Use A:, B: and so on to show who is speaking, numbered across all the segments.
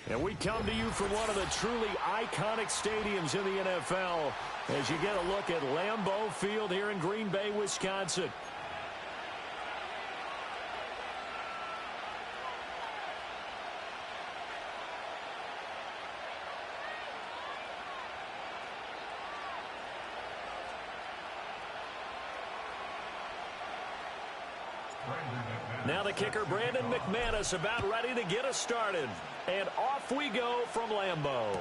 A: And we come to you from one of the truly iconic stadiums in the NFL as you get a look at Lambeau Field here in Green Bay, Wisconsin. Now the kicker, Brandon McManus, about ready to get us started. And off we go from Lambeau.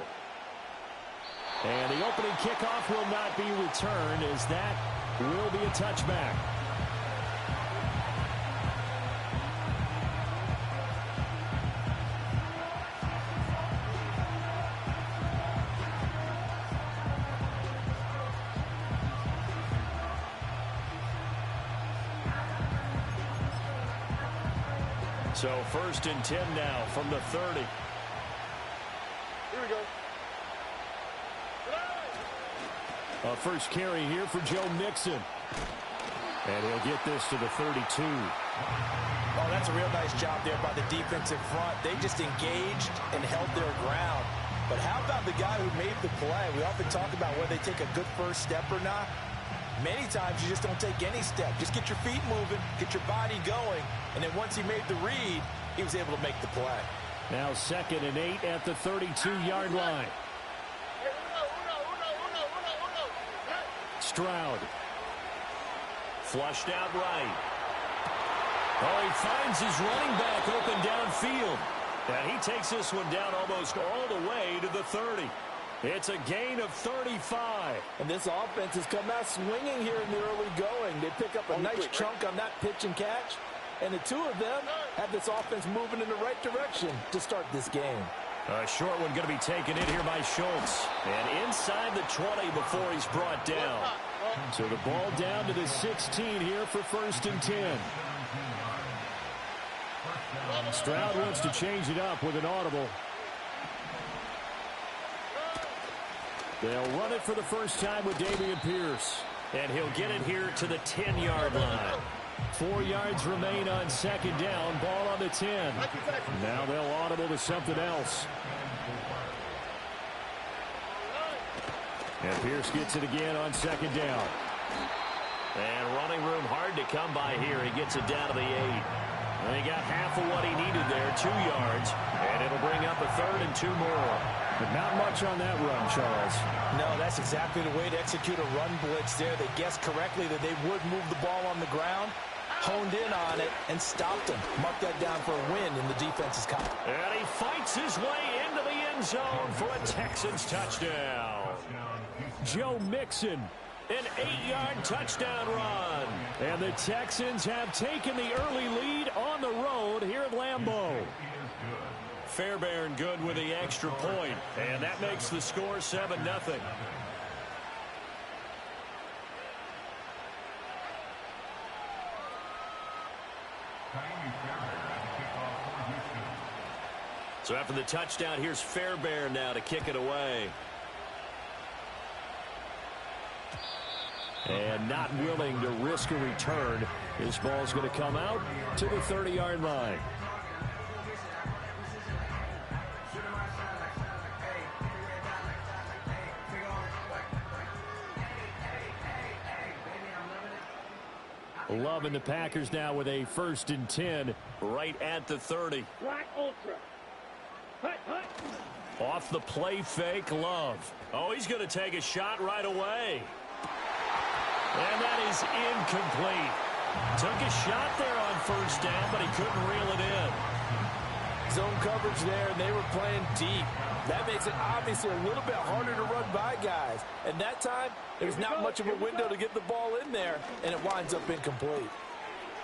A: And the opening kickoff will not be returned, as that will be a touchback. So 1st and 10 now from the 30.
B: Here we go.
A: A first carry here for Joe Mixon. And he'll get this to the 32.
C: Oh, that's a real nice job there by the defensive front. They just engaged and held their ground. But how about the guy who made the play? We often talk about whether they take a good first step or not. Many times you just don't take any step. Just get your feet moving, get your body going, and then once he made the read, he was able to make the play.
A: Now 2nd and 8 at the 32-yard line. Stroud. Flushed out right. Oh, he finds his running back open downfield. And he takes this one down almost all the way to the 30. It's a gain of 35.
C: And this offense has come out swinging here in the early going. They pick up a nice chunk on that pitch and catch. And the two of them have this offense moving in the right direction to start this game.
A: A short one going to be taken in here by Schultz. And inside the 20 before he's brought down. So the ball down to the 16 here for 1st and 10. Stroud wants to change it up with an audible. They'll run it for the first time with Dameon Pierce. And he'll get it here to the 10-yard line. 4 yards remain on 2nd down. Ball on the 10. Now they'll audible to something else. And Pierce gets it again on 2nd down. And running room hard to come by here. He gets it down to the 8. And he got half of what he needed there, 2 yards. And it'll bring up a 3rd and 2 more. But not much on that run, Charles.
C: No, that's exactly the way to execute a run blitz there. They guessed correctly that they would move the ball on the ground, honed in on it, and stopped him. Mark that down for a win in the defense's column.
A: And he fights his way into the end zone for a Texans touchdown. Joe Mixon, an 8-yard touchdown run. And the Texans have taken the early lead on the road here at Lambeau. Fairbairn good with the extra point, and that makes the score 7-0. So after the touchdown, here's Fairbairn now to kick it away. And not willing to risk a return. This ball's going to come out to the 30-yard line. Love and the Packers now with a 1st and 10 right at the 30.
B: Black Ultra.
A: Off the play fake, Love. Oh, he's going to take a shot right away. And that is incomplete. Took a shot there on 1st down, but he couldn't reel it in.
C: Zone coverage there, and they were playing deep. That makes it obviously a little bit harder to run by guys. And that time, there's not much of a window to get the ball in there, and it winds up incomplete.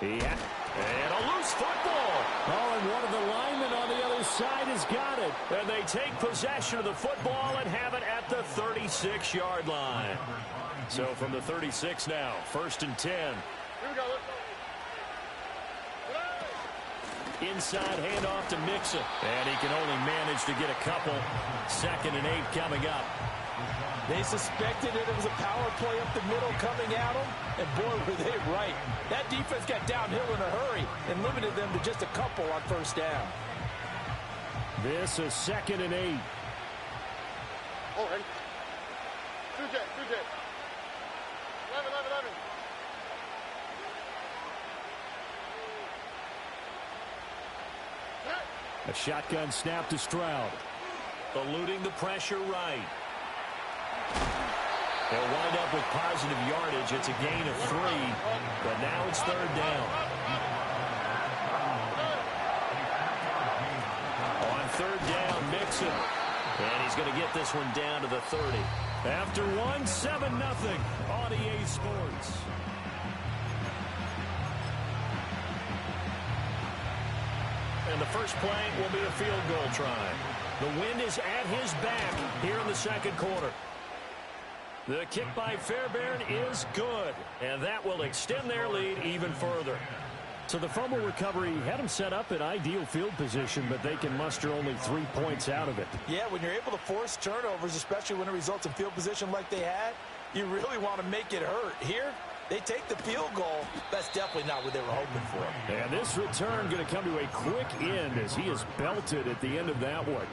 A: Yeah, and a loose football. Oh, and one of the linemen on the other side has got it. And they take possession of the football and have it at the 36-yard line. So from the 36 now, 1st and 10.
B: Here we go. Let's go.
A: Inside handoff to Mixon. And he can only manage to get a couple. 2nd and 8 coming up.
C: They suspected it was a power play up the middle coming at them, and boy, were they right. That defense got downhill in a hurry and limited them to just a couple on 1st down.
A: This is 2nd and 8.
B: Oh, ready? 2J. 11.
A: A shotgun snap to Stroud. Eluding the pressure right. They'll wind up with positive yardage. It's a gain of 3, but now it's 3rd down. On 3rd down, Mixon. And he's going to get this one down to the 30. After 1, 7-0 on EA Sports. And the first play will be a field goal try. The wind is at his back here in the 2nd quarter. The kick by Fairbairn is good, and that will extend their lead even further. So the fumble recovery had them set up in ideal field position, but they can muster only 3 points out of it.
C: Yeah, when you're able to force turnovers, especially when it results in field position like they had, you really want to make it hurt. Here, they take the field goal. That's definitely not what they were hoping for.
A: And this return going to come to a quick end as he is belted at the end of that one.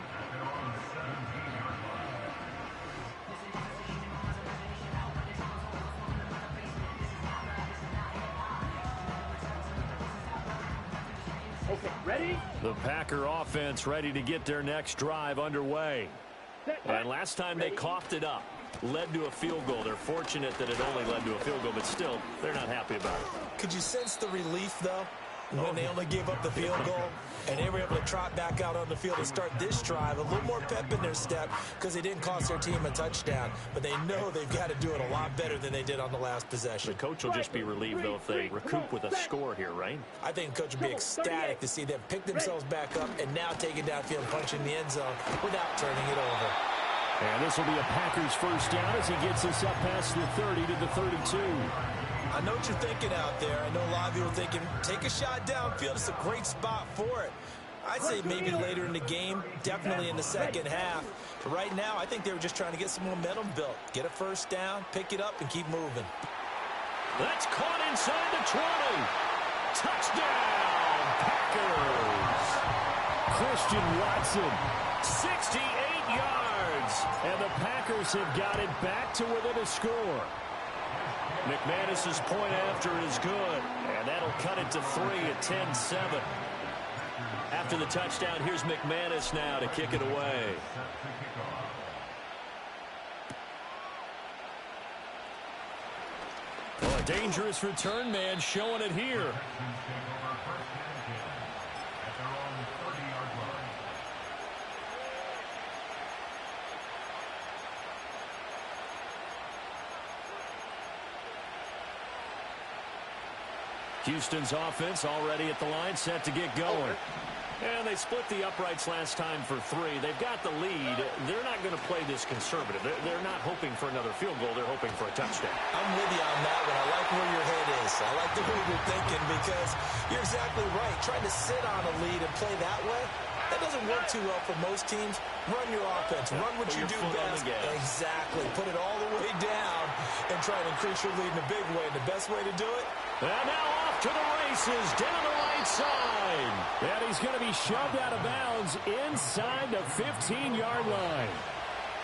B: Okay, ready?
A: The Packer offense ready to get their next drive underway. And last time they coughed it up, led to a field goal. They're fortunate that it only led to a field goal, but still, they're not happy about it.
C: Could you sense the relief, though, when they only gave up the field goal and they were able to trot back out on the field and start this drive? A little more pep in their step because they didn't cost their team a touchdown, but they know they've got to do it a lot better than they did on the last possession.
A: The coach will just be relieved, though, if they recoup with a score here, right?
C: I think the coach will be ecstatic to see them pick themselves back up and now take it downfield, punch in the end zone without turning it over.
A: And this will be a Packers first down as he gets us up past the 30 to the 32.
C: I know what you're thinking out there. I know a lot of you are thinking, take a shot downfield. It's a great spot for it. I'd say maybe later in the game, definitely in the second half. But right now, I think they were just trying to get some momentum built. Get a first down, pick it up, and keep moving.
A: That's caught inside the 20. Touchdown, Packers. Christian Watson, 68 yards. And the Packers have got it back to within a score. McManus's point after is good, and that'll cut it to 3 at 10-7. After the touchdown, here's McManus now to kick it away. Oh, a dangerous return man showing it here. Houston's offense already at the line, set to get going. And they split the uprights last time for 3. They've got the lead. They're not going to play this conservative. They're not hoping for another field goal. They're hoping for a touchdown.
C: I'm with you on that one. I like where your head is. I like the way you're thinking because you're exactly right. Trying to sit on a lead and play that way, that doesn't work too well for most teams. Run your offense. Run what you do best. Exactly. Put it all the way down and try to increase your lead in a big way. And the best way to do it?
A: And now off to the races down the right side. And he's going to be shoved out of bounds inside the 15-yard line.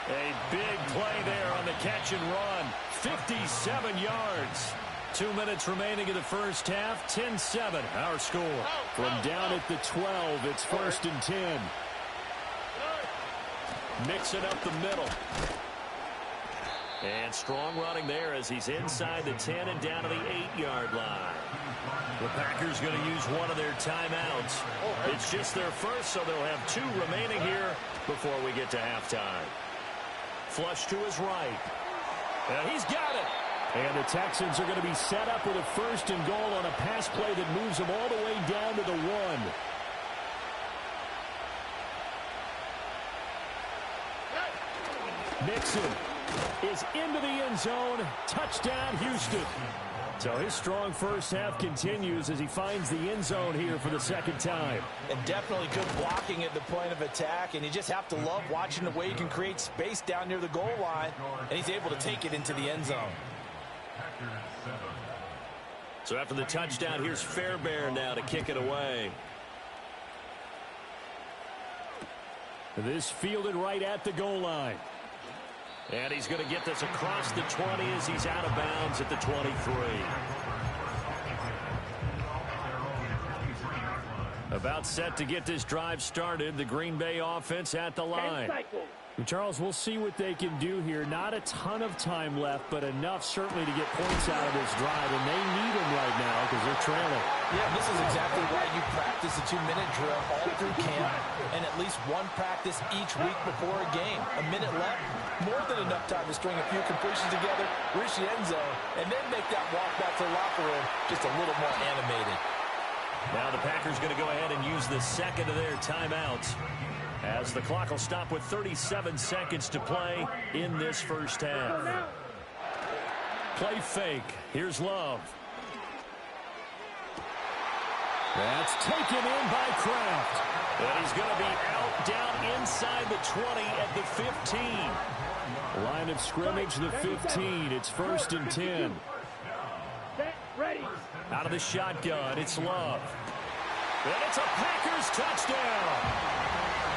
A: A big play there on the catch and run. 57 yards. 2 minutes remaining in the first half. 10-7, our score. From down at the 12, it's 1st and 10. Mix it up the middle. And strong running there as he's inside the 10 and down to the 8-yard line. The Packers going to use one of their timeouts. It's just their first, so they'll have 2 remaining here before we get to halftime. Flush to his right. And he's got it. And the Texans are going to be set up with a 1st and goal on a pass play that moves them all the way down to the 1. Mixon is into the end zone. Touchdown, Houston. So his strong first half continues as he finds the end zone here for the 2nd time.
C: And definitely good blocking at the point of attack. And you just have to love watching the way he can create space down near the goal line. And he's able to take it into the end zone.
A: So after the touchdown, here's Fairbairn now to kick it away. This fielded right at the goal line. And he's going to get this across the 20 as he's out of bounds at the 23. About set to get this drive started. The Green Bay offense at the line.
D: Charles, we'll see what they can do here. Not a ton of time left, but enough certainly to get points out of this drive, and they need them right now because they're trailing.
C: Yeah, this is exactly why you practice a 2-minute drill all through camp and at least one practice each week before a game. A minute left, more than enough time to string a few completions together, reach the end zone, and then make that walk back to the locker room just a little more animated.
A: Now the Packers going to go ahead and use the second of their timeouts, as the clock will stop with 37 seconds to play in this first half. Play fake. Here's Love. That's taken in by Kraft. And he's going to be out down inside the 20 at the 15. Line of scrimmage, the 15. It's 1st and 10. Out of the shotgun, it's Love. And it's a Packers touchdown.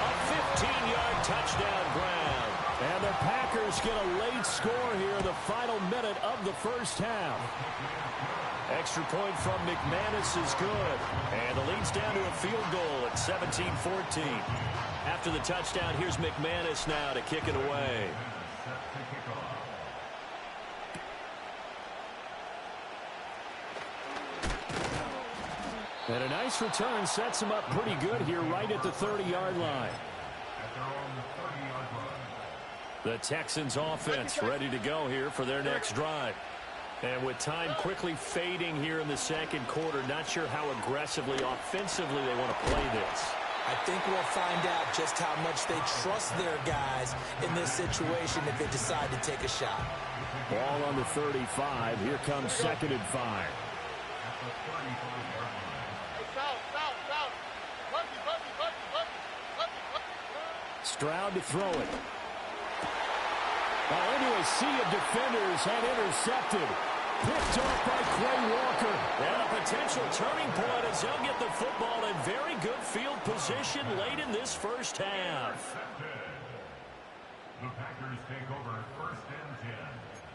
A: A 15-yard touchdown grab. And the Packers get a late score here in the final minute of the first half. Extra point from McManus is good. And the lead's down to a field goal at 17-14. After the touchdown, here's McManus now to kick it away. And a nice return sets him up pretty good here right at the 30-yard line. The Texans offense ready to go here for their next drive. And with time quickly fading here in the second quarter, not sure how aggressively, offensively they want to play this.
C: I think we'll find out just how much they trust their guys in this situation if they decide to take a shot.
D: Ball on the 35. Here comes 2nd and 5. Stroud to throw it. Well, into a sea of defenders and intercepted. Picked off by Quay Walker.
A: And a potential turning point as they'll get the football in very good field position late in this first half.
E: The Packers take over 1st and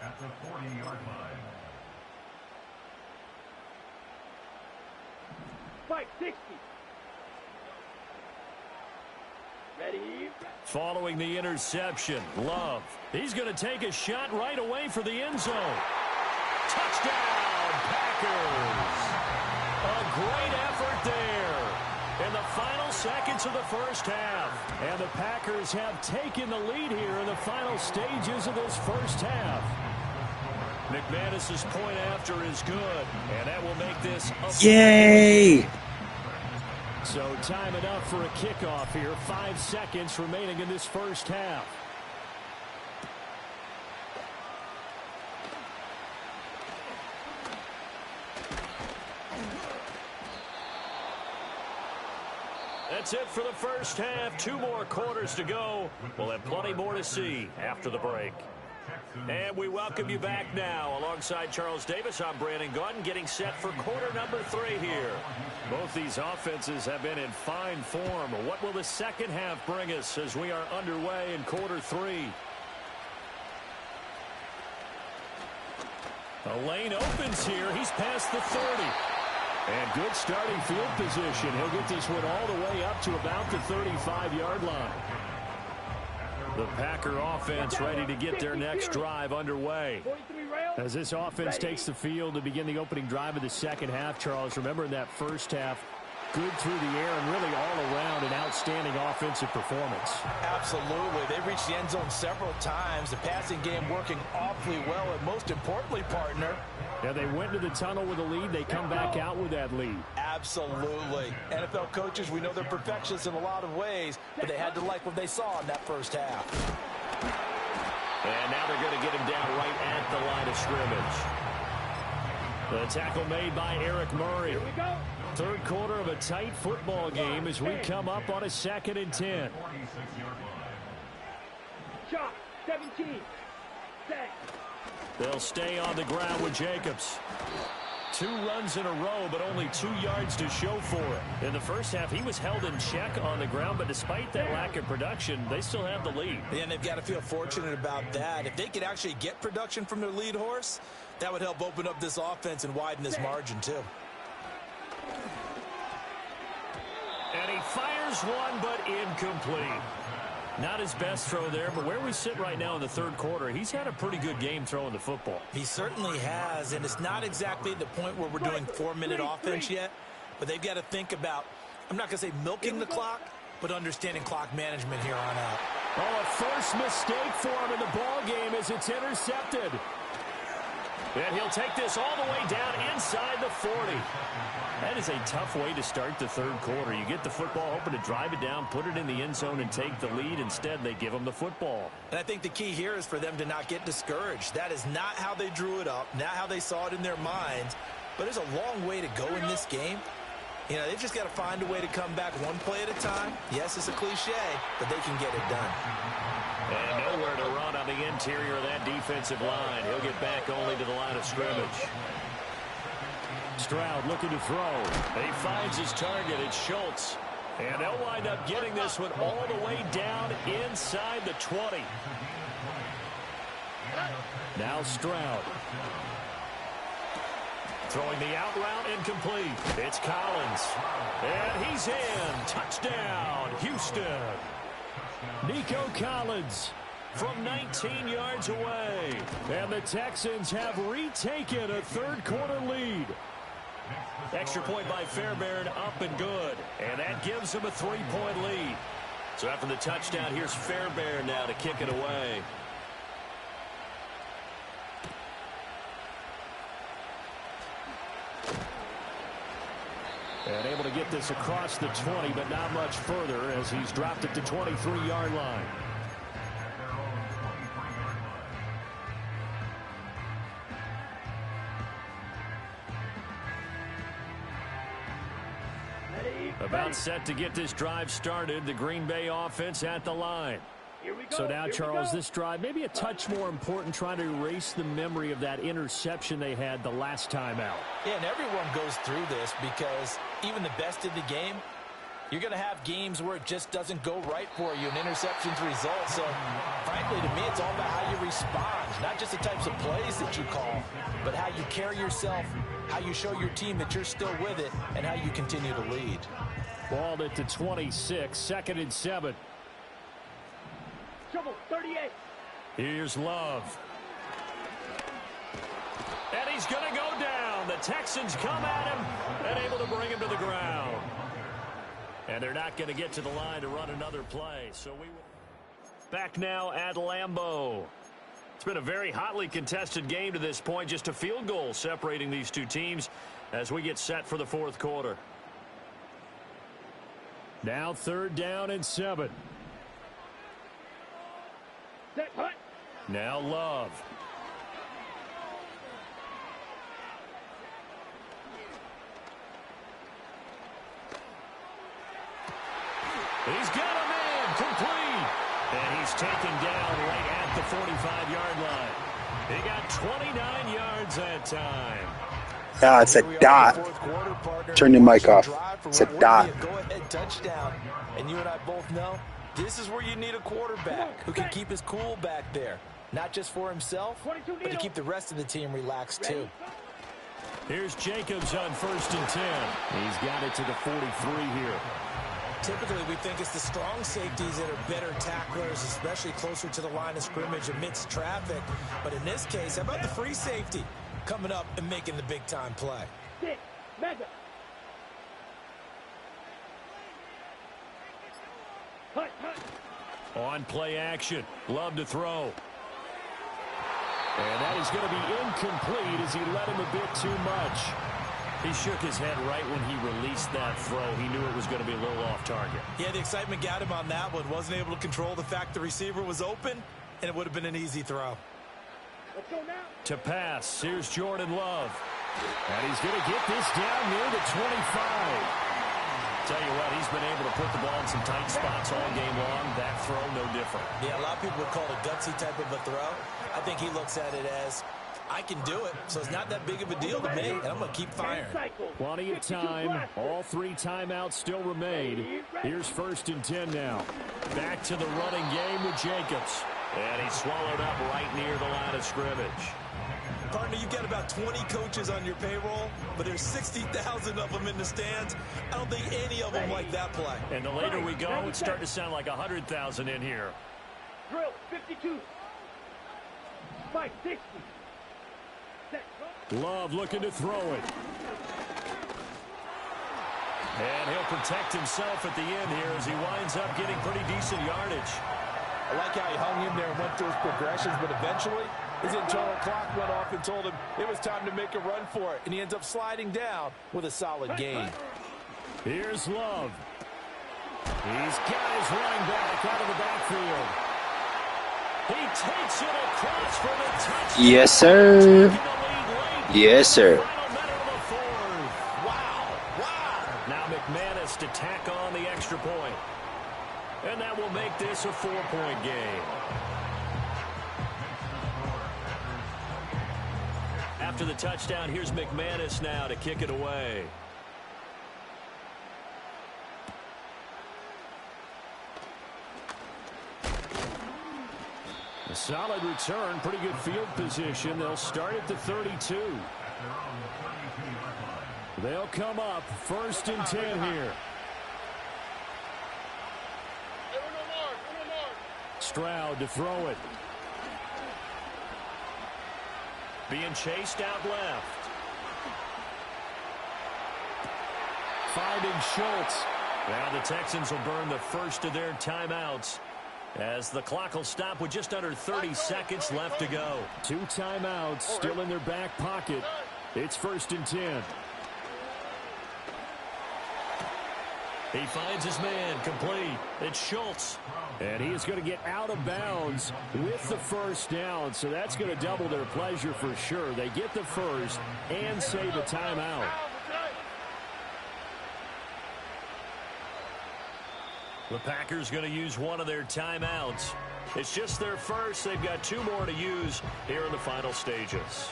E: 10 at the 40-yard line.
B: Spike 60. Ready?
A: Following the interception, Love. He's going to take a shot right away for the end zone. Touchdown, Packers. A great effort there in the final seconds of the first half.
D: And the Packers have taken the lead here in the final stages of this first half.
A: McManus's point after is good, and that will make this a
F: Yay!
D: So time enough for a kickoff here. 5 seconds remaining in this first half.
A: That's it for the first half. 2 more quarters to go. We'll have plenty more to see after the break. And we welcome you back now. Alongside Charles Davis, I'm Brandon Gaudin, getting set for quarter number 3 here. Both these offenses have been in fine form. What will the second half bring us as we are underway in quarter 3? A lane opens here. He's past the 30. And good starting field position. He'll get this one all the way up to about the 35-yard line. The Packer offense ready to get their next drive underway.
D: As this offense takes the field to begin the opening drive of the second half, Charles, remember in that first half, good through the air and really all around an outstanding offensive performance.
C: Absolutely. They reached the end zone several times. The passing game working awfully well, and most importantly, partner,
D: yeah, they went to the tunnel with a lead. They come back out with that lead.
C: absolutely. NFL coaches, we know they're perfectionists in a lot of ways, but they had to like what they saw in that first half.
A: And now they're going to get him down right at the line of scrimmage. The tackle made by Eric Murray.
B: Here we go.
A: Third quarter of a tight football game as we come up on a 2nd and 10.
B: Shot 17. Set.
A: They'll stay on the ground with Jacobs.
D: 2 runs in a row, but only 2 yards to show for it. In the first half, he was held in check on the ground, but despite that lack of production, they still have the lead.
C: And they've got to feel fortunate about that. If they could actually get production from their lead horse, that would help open up this offense and widen this margin, too.
D: And he fires one, but incomplete. Not his best throw there, but where we sit right now in the third quarter, he's had a pretty good game throwing the football.
C: He certainly has, and it's not exactly the point where we're doing 4-minute offense yet, but they've got to think about, I'm not going to say milking the clock, but understanding clock management here on out.
D: Oh, a first mistake for him in the ball game as it's intercepted. And he'll take this all the way down inside the 40. That is a tough way to start the third quarter. You get the football, hoping to drive it down, put it in the end zone, and take the lead. Instead, they give him the football.
C: And I think the key here is for them to not get discouraged. That is not how they drew it up, not how they saw it in their minds. But there's a long way to go in this game. You know, they've just got to find a way to come back one play at a time. Yes, it's a cliche, but they can get it done.
D: And nowhere to run on the interior of that defensive line. He'll get back only to the line of scrimmage. Stroud looking to throw. He finds his target. It's Schultz. And they'll wind up getting this one all the way down inside the 20. Now Stroud. Throwing the out route incomplete. It's Collins. And he's in. Touchdown, Houston. Nico Collins from 19 yards away. And the Texans have retaken a third quarter lead. Extra point by Fairbairn, up and good. And that gives them a 3-point lead. So after the touchdown, here's Fairbairn now to kick it away. And able to get this across the 20, but not much further as he's dropped it to 23-yard line. About set to get this drive started. The Green Bay offense at the line. So now, Charles, this drive maybe a touch more important, trying to erase the memory of that interception they had the last time out.
C: Yeah, and everyone goes through this because even the best in the game, you're going to have games where it just doesn't go right for you, and interceptions result. So, frankly, to me, it's all about how you respond, not just the types of plays that you call, but how you carry yourself, how you show your team that you're still with it, and how you continue to lead.
D: Balled it to 26, 2nd and 7.
B: Trouble, 38.
D: Here's Love. And he's going to go down. The Texans come at him and able to bring him to the ground. And they're not going to get to the line to run another play. So we will back now at Lambeau. It's been a very hotly contested game to this point. Just a field goal separating these two teams as we get set for the fourth quarter. Now 3rd down and 7.
B: Set, hut.
D: Now Love. He's got a man complete. And he's taken down right at the 45-yard line. He got 29 yards that time.
F: Yeah, it's a dot. Turn your mic off. It's a dot.
C: Go-ahead touchdown. And you and I both know this is where you need a quarterback who can keep his cool back there. Not just for himself, but to keep the rest of the team relaxed too.
D: Here's Jacobs on 1st and 10. He's got it to the 43 here.
C: Typically, we think it's the strong safeties that are better tacklers, especially closer to the line of scrimmage amidst traffic. But in this case, how about the free safety coming up and making the big-time play?
B: Sit, mega. Hut, hut.
D: On play action. Love to throw. And that is going to be incomplete as he let him a bit too much. He shook his head right when he released that throw. He knew it was going to be a little off target.
C: Yeah, the excitement got him on that one. Wasn't able to control the fact the receiver was open, and it would have been an easy throw.
B: Let's go now.
D: To pass, here's Jordan Love. And he's going to get this down near the 25. Tell you what, he's been able to put the ball in some tight spots all game long. That throw, no different.
C: Yeah, a lot of people would call it a gutsy type of a throw. I think he looks at it as I can do it, so it's not that big of a deal to me, and I'm going to keep firing.
A: Plenty of time. All 3 timeouts still remain. Here's 1st and 10 now. Back to the running game with Jacobs.
D: And he's swallowed up right near the line of scrimmage.
C: Partner, you've got about 20 coaches on your payroll, but there's 60,000 of them in the stands. I don't think any of them like that play.
D: And the later we go, it's starting to sound like 100,000 in here.
B: Drill, 52. Spike, 60.
A: Love looking to throw it.
D: And he'll protect himself at the end here as he winds up getting pretty decent yardage.
C: I like how he hung in there and went through his progressions, but eventually his internal clock went off and told him it was time to make a run for it, and he ends up sliding down with a solid gain.
A: Here's Love. He's got his running back out of the backfield.
D: He takes it across for the touchdown.
F: Yes, sir. Yes, sir.
D: Wow. Now McManus to tack on the extra point. And that will make this a 4-point game. After the touchdown, here's McManus now to kick it away.
A: A solid return, pretty good field position. They'll start at the 32. They'll come up 1st and 10 here. Stroud to throw it.
D: Being chased out left.
A: Finding Schultz.
D: Now the Texans will burn the first of their timeouts as the clock will stop with just under 30 seconds left to go.
A: 2 timeouts still in their back pocket. It's 1st and 10.
D: He finds his man complete. It's Schultz.
A: And he is going to get out of bounds with the 1st down, so that's going to double their pleasure for sure. They get the 1st and save a timeout.
D: The Packers going to use one of their timeouts. It's just their first. They've got 2 more to use here in the final stages.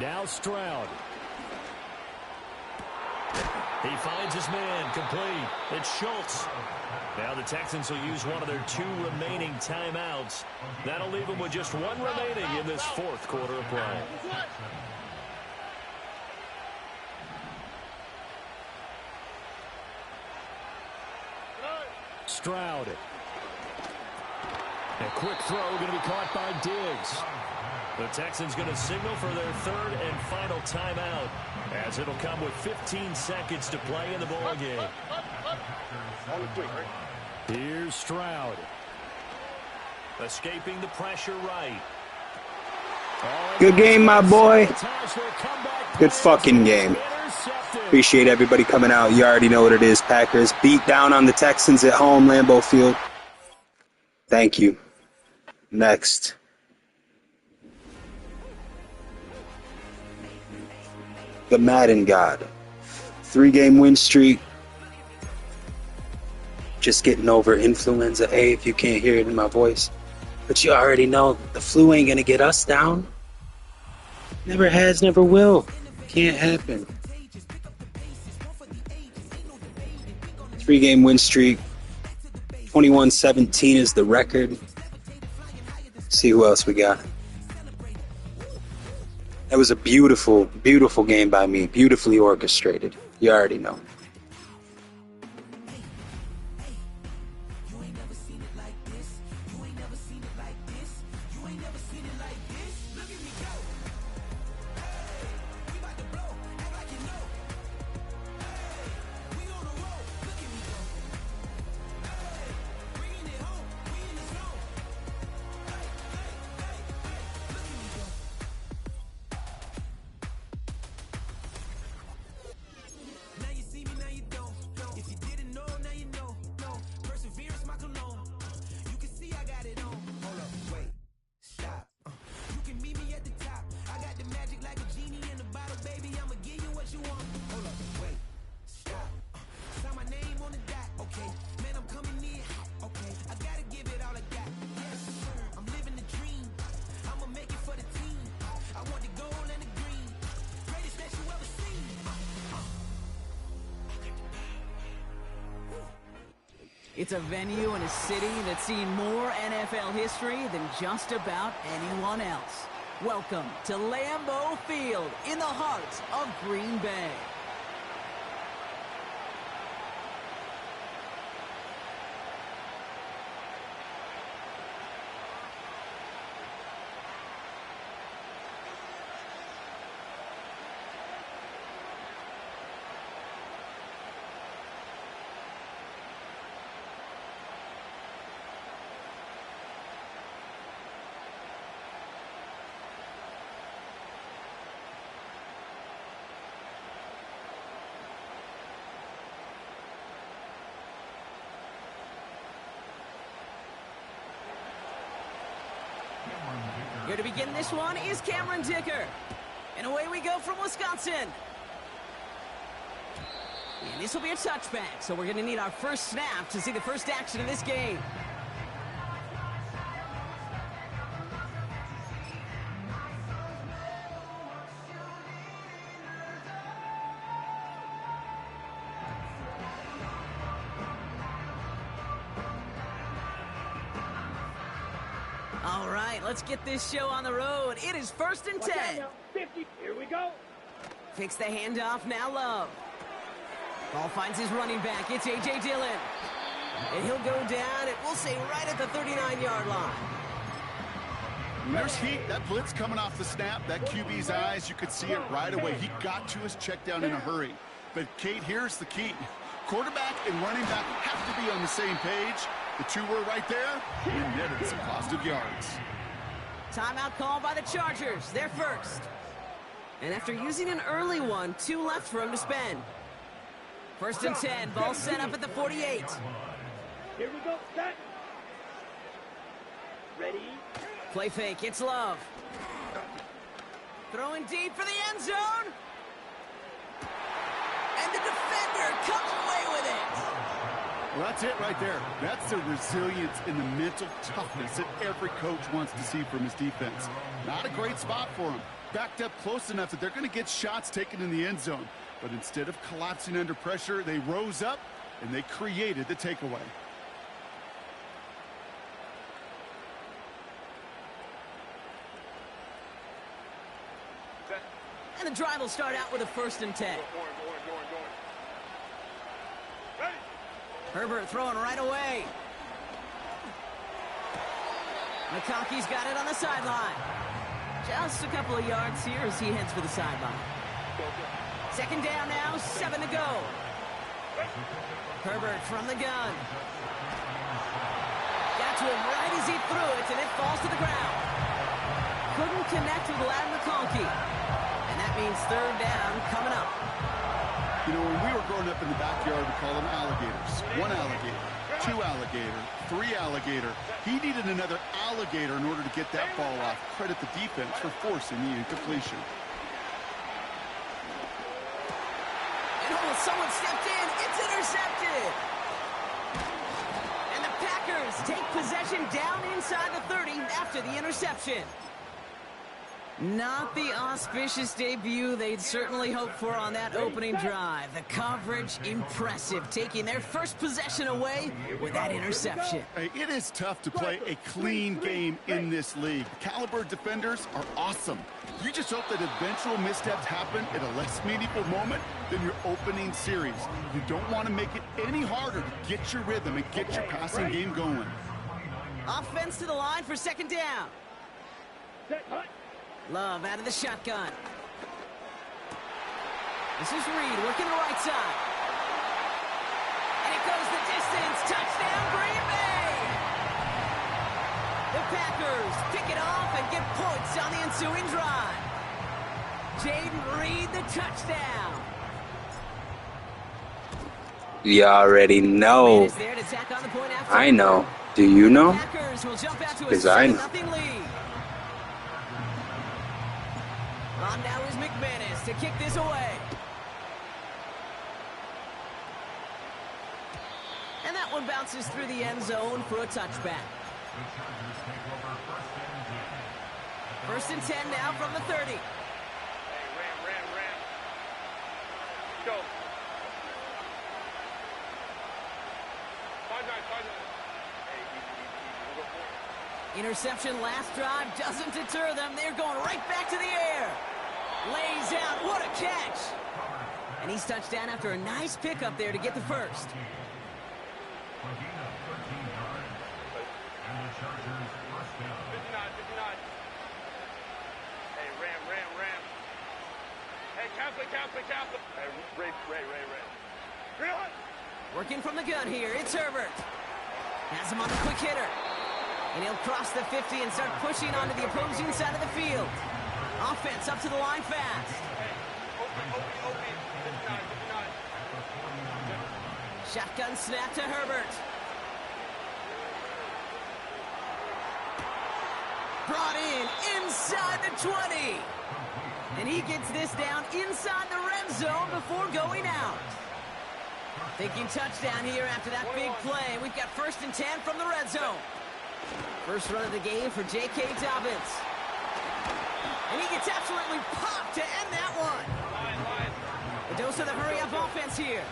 A: Now Stroud.
D: He finds his man complete. It's Schultz. Now the Texans will use one of their 2 remaining timeouts. That'll leave them with just 1 remaining in this 4th quarter of play.
A: Stroud. A quick throw going to be caught by Diggs.
D: The Texans going to signal for their 3rd and final timeout as it'll come with 15 seconds to play in the ball game.
A: Here's Stroud.
D: Escaping the pressure right.
F: Good game, my boy. Good fucking game. Appreciate everybody coming out. You already know what it is, Packers. Beat down on the Texans at home, Lambeau Field. Thank you. Next. The Madden God. 3-game win streak. Just getting over influenza A if you can't hear it in my voice. But you already know the flu ain't gonna get us down. Never has, never will. Can't happen. 3-game win streak. 21-17 is the record. See who else we got. That was a beautiful, beautiful game by me. Beautifully orchestrated. You already know.
G: It's a venue and a city that's seen more NFL history than just about anyone else. Welcome to Lambeau Field in the heart of Green Bay. Here to begin this one is Cameron Dicker. And away we go from Wisconsin. And this will be a touchback, so we're going to need our first snap to see the first action of this game. All right, let's get this show on the road. It is 1st and 10.
B: 50. Here we go.
G: Fakes the handoff, now Love. Ball finds his running back. It's A.J. Dillon. And he'll go down, it will say right at the 39-yard line.
H: There's heat. That blitz coming off the snap, that QB's eyes, you could see it right away. He got to his check down in a hurry. But, Kate, here's the key. Quarterback and running back have to be on the same page. The two were right there and netted some positive yards.
G: Timeout called by the Chargers. They're first. And after using an early one, 2 left for him to spend. 1st and 10. Ball set up at the 48.
B: Here we go. Set. Ready.
G: Play fake. It's Love. Throwing deep for the end zone. And the defender comes away with it.
H: Well, that's it right there. That's the resilience and the mental toughness that every coach wants to see from his defense. Not a great spot for him. Backed up close enough that they're going to get shots taken in the end zone. But instead of collapsing under pressure, they rose up and they created the takeaway.
G: And the drive will start out with a 1st and 10. Herbert throwing right away. McConkey's got it on the sideline. Just a couple of yards here as he heads for the sideline. 2nd down now, 7 to go. Herbert from the gun. Got to him right as he threw it, and it falls to the ground. Couldn't connect with Ladd McConkey. And that means 3rd down coming up.
H: You know, when we were growing up in the backyard, we call them alligators. 1 alligator, 2 alligator, 3 alligator. He needed another alligator in order to get that ball off. Credit the defense for forcing the incompletion.
G: And almost someone stepped in. It's intercepted. And the Packers take possession down inside the 30 after the interception. Not the auspicious debut they'd certainly hoped for on that opening drive. The coverage, impressive, taking their first possession away with that interception.
H: Hey, it is tough to play a clean game in this league. Caliber defenders are awesome. You just hope that eventual missteps happen at a less meaningful moment than your opening series. You don't want to make it any harder to get your rhythm and get your passing game going.
G: Offense to the line for 2nd down. Love out of the shotgun. This is Reed working the right side. And it goes the distance. Touchdown, Green Bay! The Packers pick it off and get points on the ensuing drive. Jaden Reed, the touchdown.
F: You already know. I know. Do you know? Because I know.
G: On now is McManus to kick this away. And that one bounces through the end zone for a touchback. 1st and 10 now from the 30.
B: Hey, ram. Go.
G: Interception last drive doesn't deter them. They're going right back to the air. Lays out. What a catch. And he's touched down after a nice pickup there to get the first. Working from the gun here, it's Herbert. Has him on the quick hitter. And he'll cross the 50 and start pushing onto the opposing side of the field. Offense up to the line fast. Shotgun snap to Herbert. Brought in inside the 20. And he gets this down inside the red zone before going out. Thinking touchdown here after that big play. We've got 1st and 10 from the red zone. First run of the game for J.K. Dobbins. And he gets absolutely popped to end that one. A dose of the hurry-up offense here.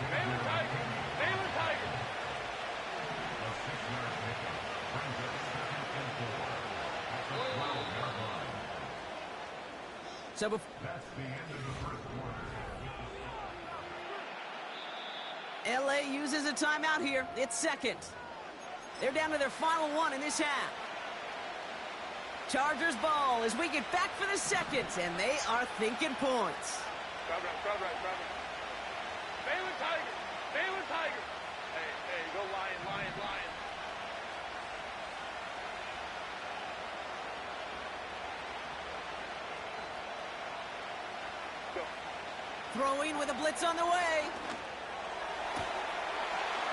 G: So that's the end of the first quarter. LA uses a timeout here. It's second. They're down to their final one in this half. Chargers ball as we get back for the second, and they are thinking points.
B: Baylor Tigers! Baylor Tigers! Hey, go Lion, Lion, Lion. Go.
G: Throwing with a blitz on the way.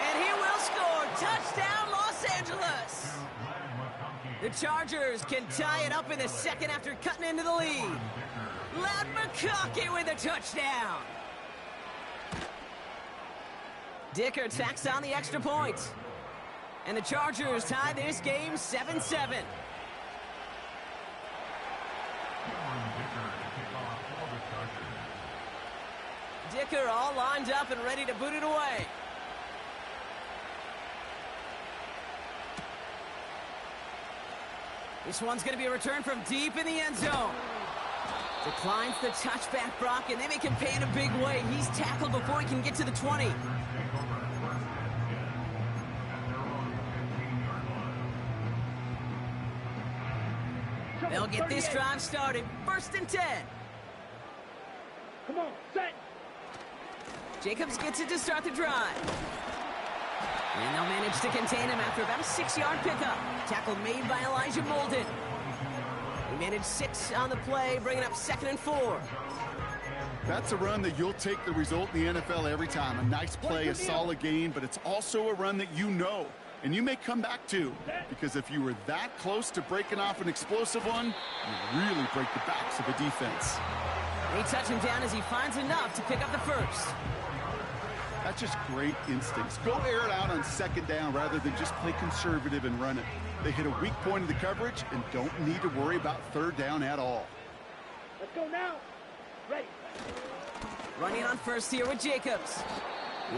G: And he will score. Touchdown, Los Angeles. The Chargers can tie it up in the second after cutting into the lead. Loud McConkey with a touchdown. Dicker tacks on the extra point. And the Chargers tie this game 7-7. Dicker all lined up and ready to boot it away. This one's going to be a return from deep in the end zone. Declines the touchback, Brock, and they make him pay in a big way. He's tackled before he can get to the 20. They'll get this drive started. 1st and 10.
B: Come on, set.
G: Jacobs gets it to start the drive. And they'll manage to contain him after about a 6-yard pickup. Tackle made by Elijah Molden. He managed 6 on the play, bringing up 2nd and 4.
H: That's a run that you'll take the result in the NFL every time. A nice play, a solid gain, but it's also a run that you know, and you may come back to, because if you were that close to breaking off an explosive one, you really break the backs of the defense.
G: They touch him down as he finds enough to pick up the first.
H: That's just great instincts. Go air it out on 2nd down rather than just play conservative and run it. They hit a weak point of the coverage and don't need to worry about 3rd down at all.
B: Let's go now. Ready.
G: Running on first here with Jacobs.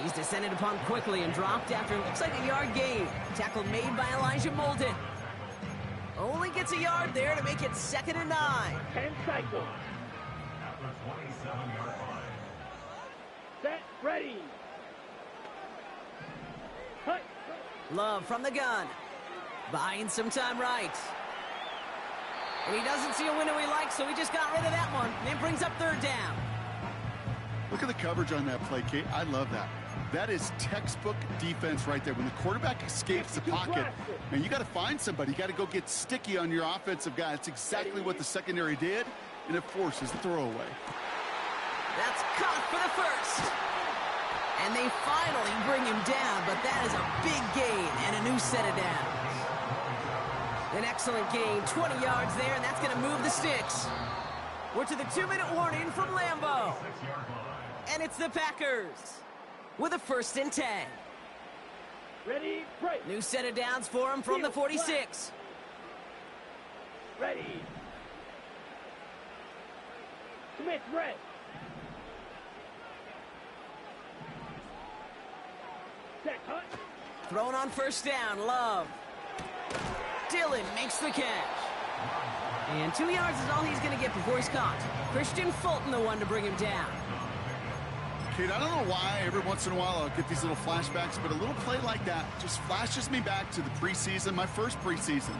G: He's descended upon quickly and dropped after looks like a yard gain. Tackle made by Elijah Molden. Only gets a yard there to make it 2nd and 9.
B: 10 cycles.
E: At the 27-yard line.
B: Set, ready. Cut.
G: Love from the gun. Buying some time right. And he doesn't see a window he likes, so he just got rid of that one. And brings up 3rd down.
H: Look at the coverage on that play, Kate. I love that. That is textbook defense right there. When the quarterback escapes the pocket, man, you got to find somebody. You got to go get sticky on your offensive guy. That's exactly what the secondary did, and it forces the throwaway.
G: That's caught for the first. And they finally bring him down, but that is a big gain and a new set of downs. An excellent gain, 20 yards there, and that's going to move the sticks. We're to the 2-minute warning from Lambeau. And it's the Packers with a 1st and 10.
B: Ready, break.
G: New set of downs for him from the 46.
B: Ready. Commit, red. Set, cut.
G: Thrown on first down, Love. Dillon makes the catch. And 2 yards is all he's going to get before he's caught. Christian Fulton, the one to bring him down.
H: Kate, I don't know why every once in a while I'll get these little flashbacks, but a little play like that just flashes me back to the preseason, my first preseason,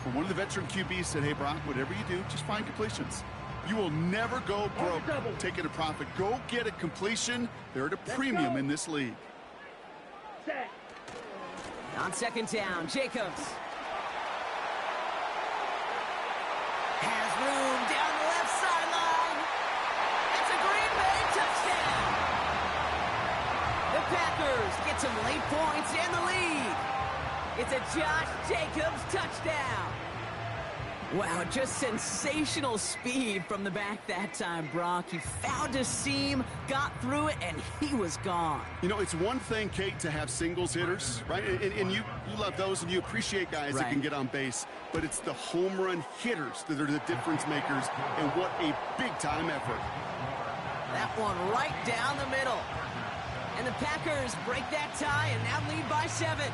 H: where one of the veteran QBs said, hey, Brock, whatever you do, just find completions. You will never go broke taking a profit. Go get a completion. They're at a premium in this league.
G: On second down, Jacobs. Has room down the left sideline. It's a Green Bay touchdown. The Packers get some late points and the lead. It's a Josh Jacobs touchdown. Wow, just sensational speed from the back that time, Brock. He found a seam, got through it, and he was gone.
H: You know, it's one thing, Kate, to have singles hitters, right? And you love those, and you appreciate guys that can get on base. But it's the home run hitters that are the difference makers, and what a big-time effort.
G: That one right down the middle. And the Packers break that tie and now lead by 7.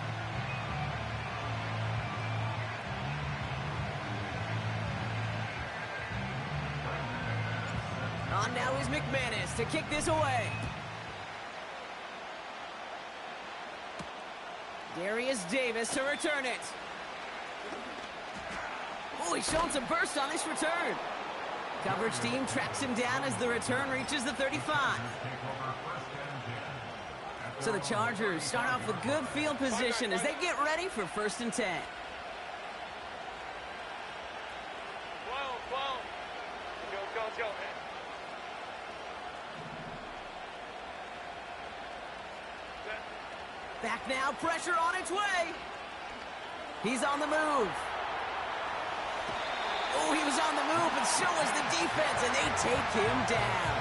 G: On now is McManus to kick this away. Darius Davis to return it. Oh, he's showing some burst on this return. Coverage team tracks him down as the return reaches the 35. So the Chargers start off with good field position as they get ready for 1st and 10.
B: Go.
G: Back now, pressure on its way. He's on the move. Oh, he was on the move, but so was the defense, and they take him down.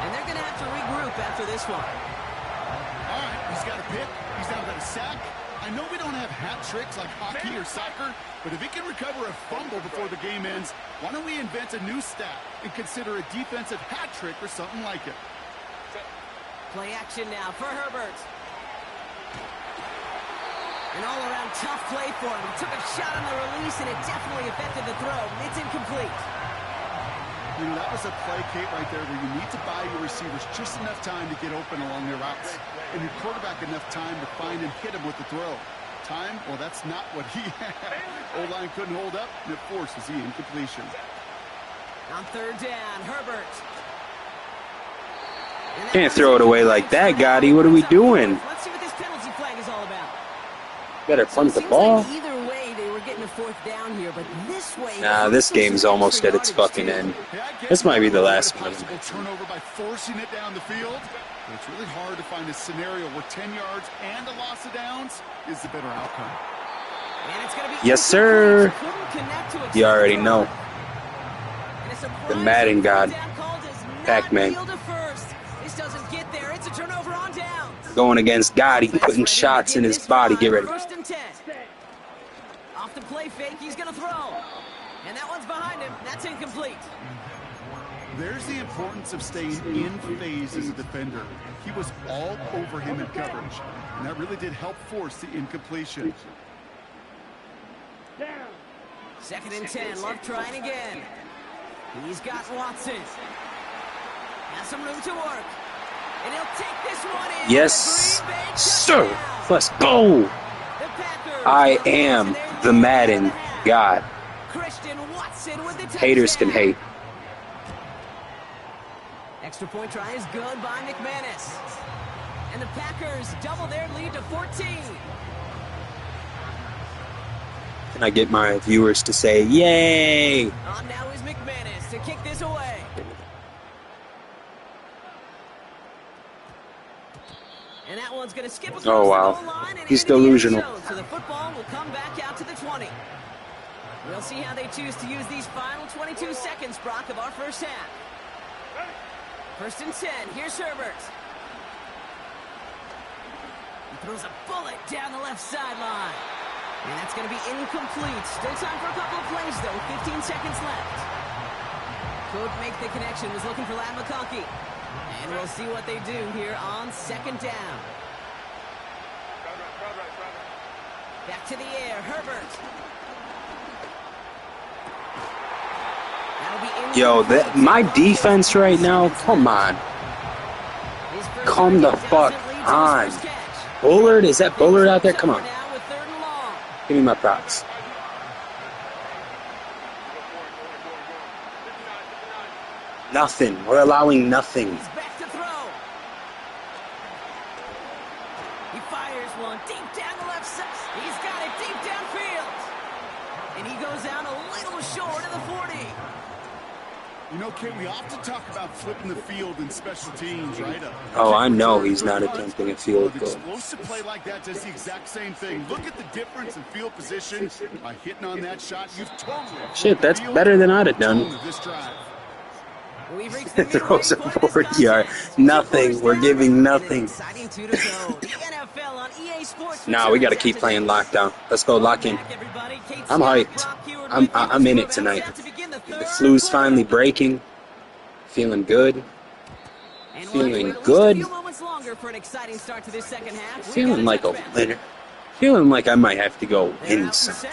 G: And they're going to have to regroup after this one.
H: All right, he's got a pick. He's now got a sack. I know we don't have hat tricks like hockey or soccer, but if he can recover a fumble before the game ends, why don't we invent a new stat and consider a defensive hat trick or something like it?
G: Play action now for Herbert. An all-around tough play for him. He took a shot on the release, and it definitely affected the throw. It's incomplete.
H: You know, that was a play, Kate, right there where you need to buy your receivers just enough time to get open along their routes, and your quarterback enough time to find and hit him with the throw. Time? Well, that's not what he had. O-line couldn't hold up, and it forces the incompletion.
G: On 3rd down, Herbert.
F: Can't throw it away like that, Gotti. What are we doing?
G: Let's see what this penalty flag is all about.
F: Better punt the ball.
G: Like either way, they were getting a 4th down here, but this way.
F: Nah, this game's almost at its fucking end. This might be the last one.
H: Turnover by forcing it down the field. But it's really hard to find a scenario where 10 yards and a loss of downs is the better outcome.
G: And it's gonna be
F: yes, sir. You already know. The Madden God, Pac-Man.
G: This doesn't get there. It's a turnover on downs.
F: Going against Gotti, putting shots in his body. Get ready.
G: 1st and 10. Off the play fake, he's going to throw. And that one's behind him. That's incomplete.
H: There's the importance of staying in phase as a defender. He was all over him in coverage, and that really did help force the incompletion.
G: 2nd and 10. Love trying again. He's got Watson. Has some room to work. And he'll take this one in.
F: Yes, sir. Let's go. I am the Madden God. Haters can hate.
G: Extra point try is good by McManus. And the Packers double their lead to 14.
F: Can I get my viewers to say, yay?
G: On now is McManus to kick this away. And that one's going to skip across the goal line and
F: he's
G: into the end
F: delusional.
G: zone. So the football will come back out to the 20. We'll see how they choose to use these final 22 seconds, Brock, of our first half. 1st and 10. Here's Herbert. He throws a bullet down the left sideline. And that's going to be incomplete. Still time for a couple of plays, though. 15 seconds left. Could make the connection. Was looking for Ladd McConkey. And we'll see what they do here on 2nd down. Back to the air, Herbert.
F: Yo, my defense right now, come on. Come the fuck on. Bullard, is that Bullard out there? Come on. Give me my props. Nothing. We're allowing nothing.
G: He's back to throw. He fires one deep down the left side. He's got it deep downfield. And he goes out a little short of the 40.
H: You know, Kate, we often talk about flipping the field in special teams, right?
F: Oh, I know he's not attempting a field goal.
H: An explosive play like that does the exact same thing. Look at the difference in field position. By hitting on that shot, you've totally...
F: Shit, that's better than I'd have done.
H: This drive.
F: Throws a 40-yard. Nothing. We're giving nothing. Nah, we got to keep playing lockdown. Let's go lock in. I'm hyped. I'm in it tonight. The flu's finally breaking. Feeling good. Feeling good. Feeling like a winner. Feeling like I might have to go inside.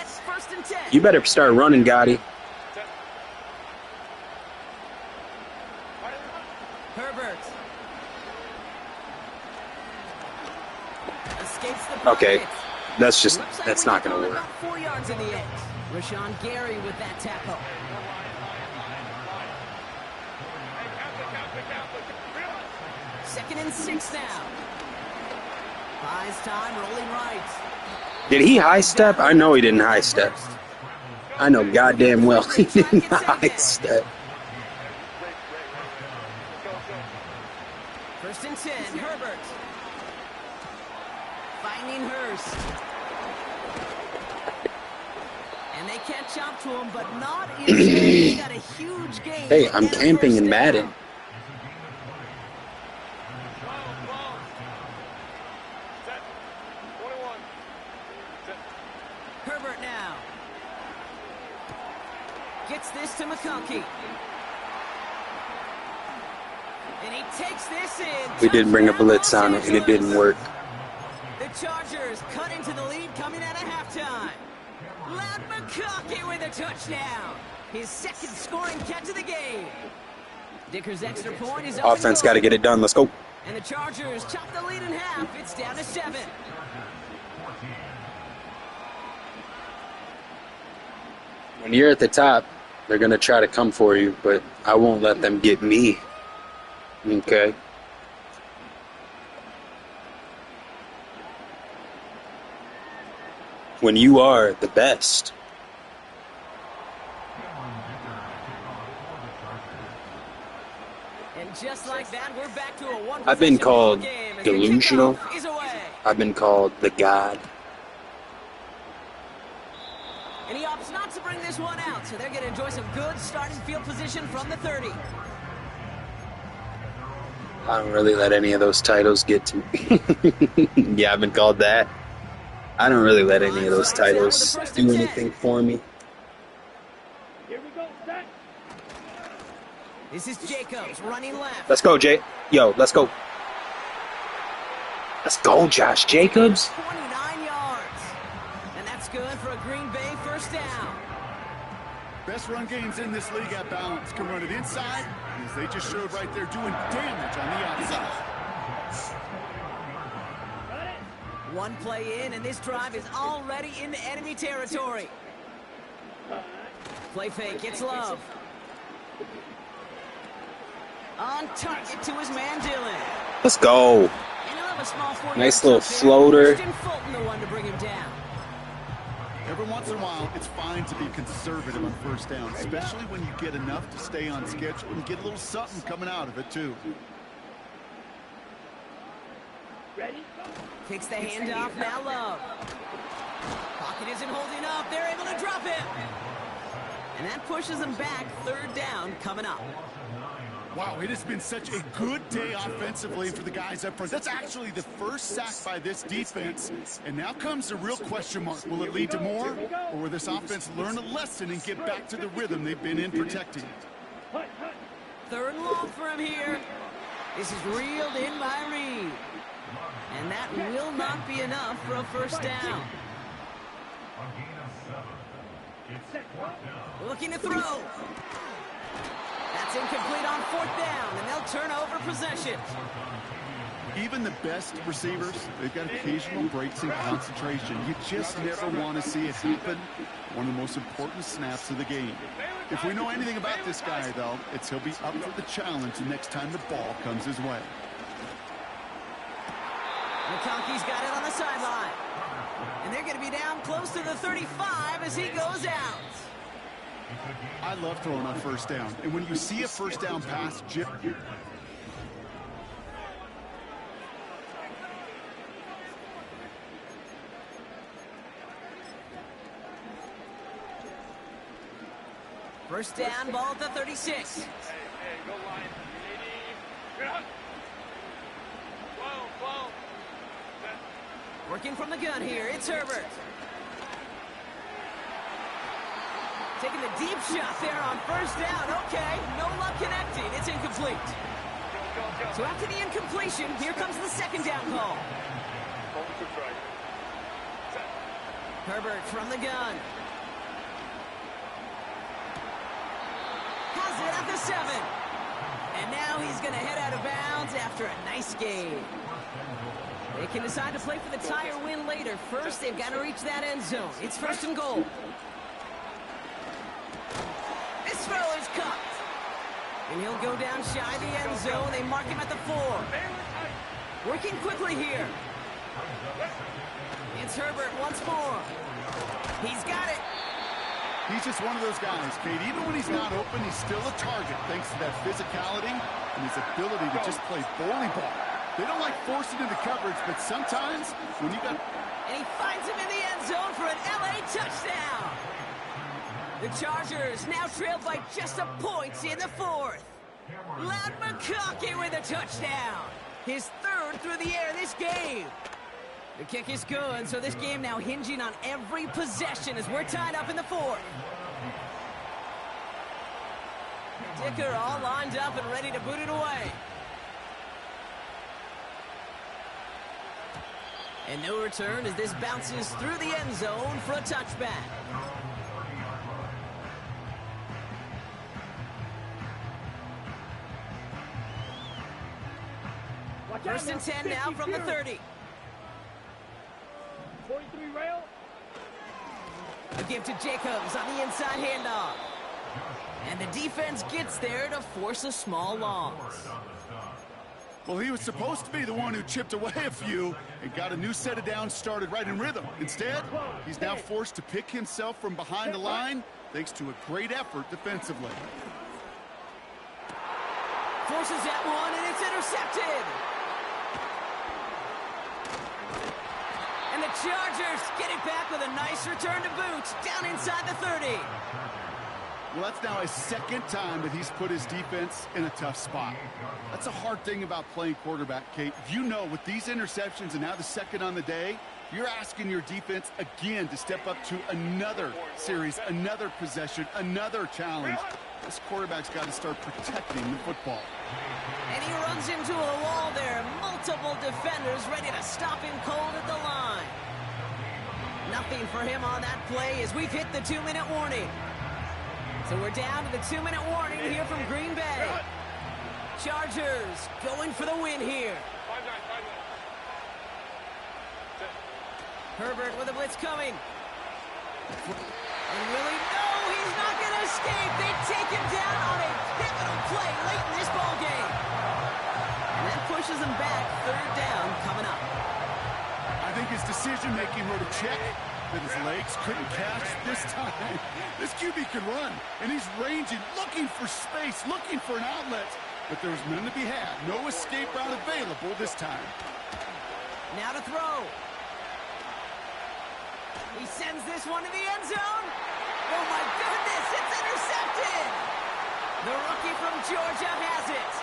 F: You better start running, Gotti. Okay, that's not going to work.
G: 4 yards in the end. Rashawn Gary with that tackle. Second and 6 now. Buys time, rolling right.
F: Did he high step? I know he didn't high step. I know goddamn well he didn't high step.
G: First and 10, Herbert. Finding Hurst. And they catch up to him, but not in He got a huge gain.
F: Hey, I'm camping in Madden.
G: Herbert now. Gets this to McConkey. And he takes this in.
F: We did bring a blitz on it, and it didn't work.
G: The Chargers cut into the lead coming out of halftime. Loud McConkey with a touchdown. His second scoring catch of the game. Dicker's extra point is
F: offense got to get it done. Let's go.
G: And the Chargers chop the lead in half. It's down to 7.
F: When you're at the top, they're going to try to come for you, but I won't let them get me. Okay? When you are the best.
G: And just like that, we're back to a one.
F: I've been called delusional. I've been called the God.
G: And he opts not to bring this one out, so they're going to enjoy some good starting field position from the 30.
F: I don't really let any of those titles get to me. Yeah, I've been called that. I don't really let any of those titles do anything for me.
B: Here we go, set.
G: This is Jacobs running left.
F: Let's go, Jay. Yo, let's go. Let's go, Josh Jacobs.
G: 29 yards. And that's good for a Green Bay first down.
H: Best run games in this league at balance. Can run it inside, as they just showed right there, doing damage on the outside.
G: One play in, and this drive is already into enemy territory. Play fake, it's Love. On target to his man, Dillon.
F: Let's go. Nice little floater.
G: Fulton, the one to bring him down.
H: Every once in a while, it's fine to be conservative on first down, especially when you get enough to stay on schedule and get a little something coming out of it, too.
B: Ready?
G: Takes the handoff, now Love. Pocket isn't holding up. They're able to drop him. And that pushes them back. Third down coming up.
H: Wow, it has been such a good day offensively for the guys up front. That's actually the first sack by this defense. And now comes the real question mark. Will it lead to more? Or will this offense learn a lesson and get back to the rhythm they've been in protecting?
G: Third and long for him here. This is reeled in by Reed. And that will not be enough for a first down. Looking to throw. That's incomplete on 4th down, and they'll turn over possession.
H: Even the best receivers, they've got occasional breaks in concentration. You just never want to see it happen. One of the most important snaps of the game. If we know anything about this guy, though, it's he'll be up for the challenge the next time the ball comes his way.
G: McConkey's got it on the sideline. And they're going to be down close to the 35 as he goes out.
H: I love throwing on 1st down. And when you see a 1st down pass,
G: First down, ball at the 36.
B: Hey, go line. Get up. Whoa.
G: Working from the gun here, it's Herbert. Taking the deep shot there on 1st down. Okay, no luck connecting. It's incomplete.
B: Go.
G: So after the incompletion, here comes the 2nd down call. Herbert from the gun. Has it at the 7. And now he's going to head out of bounds after a nice game. They can decide to play for the tie or win later. First, they've got to reach that end zone. It's 1st and goal. This throw is caught. And he'll go down shy of the end zone. They mark him at the 4. Working quickly here. It's Herbert once more. He's got it.
H: he's just one of those guys, Kate. Even when he's not open, he's still a target thanks to that physicality and his ability to just play bowling ball. They don't like forcing into coverage, but sometimes when you got...
G: And he finds him in the end zone for an LA touchdown. The Chargers now trail by just a point in the 4th. Loud McConkey with a touchdown. His 3rd through the air this game. The kick is good, so this game now hinging on every possession as we're tied up in the 4th. Dicker all lined up and ready to boot it away. And no return as this bounces through the end zone for a touchback. First and 10 now from the 30.
B: 43 rail.
G: A give to Jacobs on the inside handoff. And the defense gets there to force a small loss.
H: Well, he was supposed to be the one who chipped away a few and got a new set of downs started right in rhythm. Instead, he's now forced to pick himself from behind the line thanks to a great effort defensively.
G: Forces that one, and it's intercepted. And the Chargers get it back with a nice return to boot down inside the 30.
H: Well, that's now his 2nd time that he's put his defense in a tough spot. That's a hard thing about playing quarterback, Kate. You know, with these interceptions and now the 2nd on the day, you're asking your defense again to step up to another series, another possession, another challenge. This quarterback's got to start protecting the football.
G: And he runs into a wall there. Multiple defenders ready to stop him cold at the line. Nothing for him on that play as we've hit the 2-minute warning. So we're down to the 2-minute warning here from Green Bay. Chargers going for the win here. 5-9. Herbert with a blitz coming. And really, no, he's not going to escape. They take him down on a pivotal play late in this ball game. And that pushes him back. 3rd down coming up.
H: I think his decision-making wrote a check that his legs couldn't catch this time. This QB can run, and he's ranging, looking for space, looking for an outlet. But there's none to be had. No escape route available this time.
G: Now to throw. He sends this one to the end zone. Oh, my goodness, it's intercepted. The rookie from Georgia has it.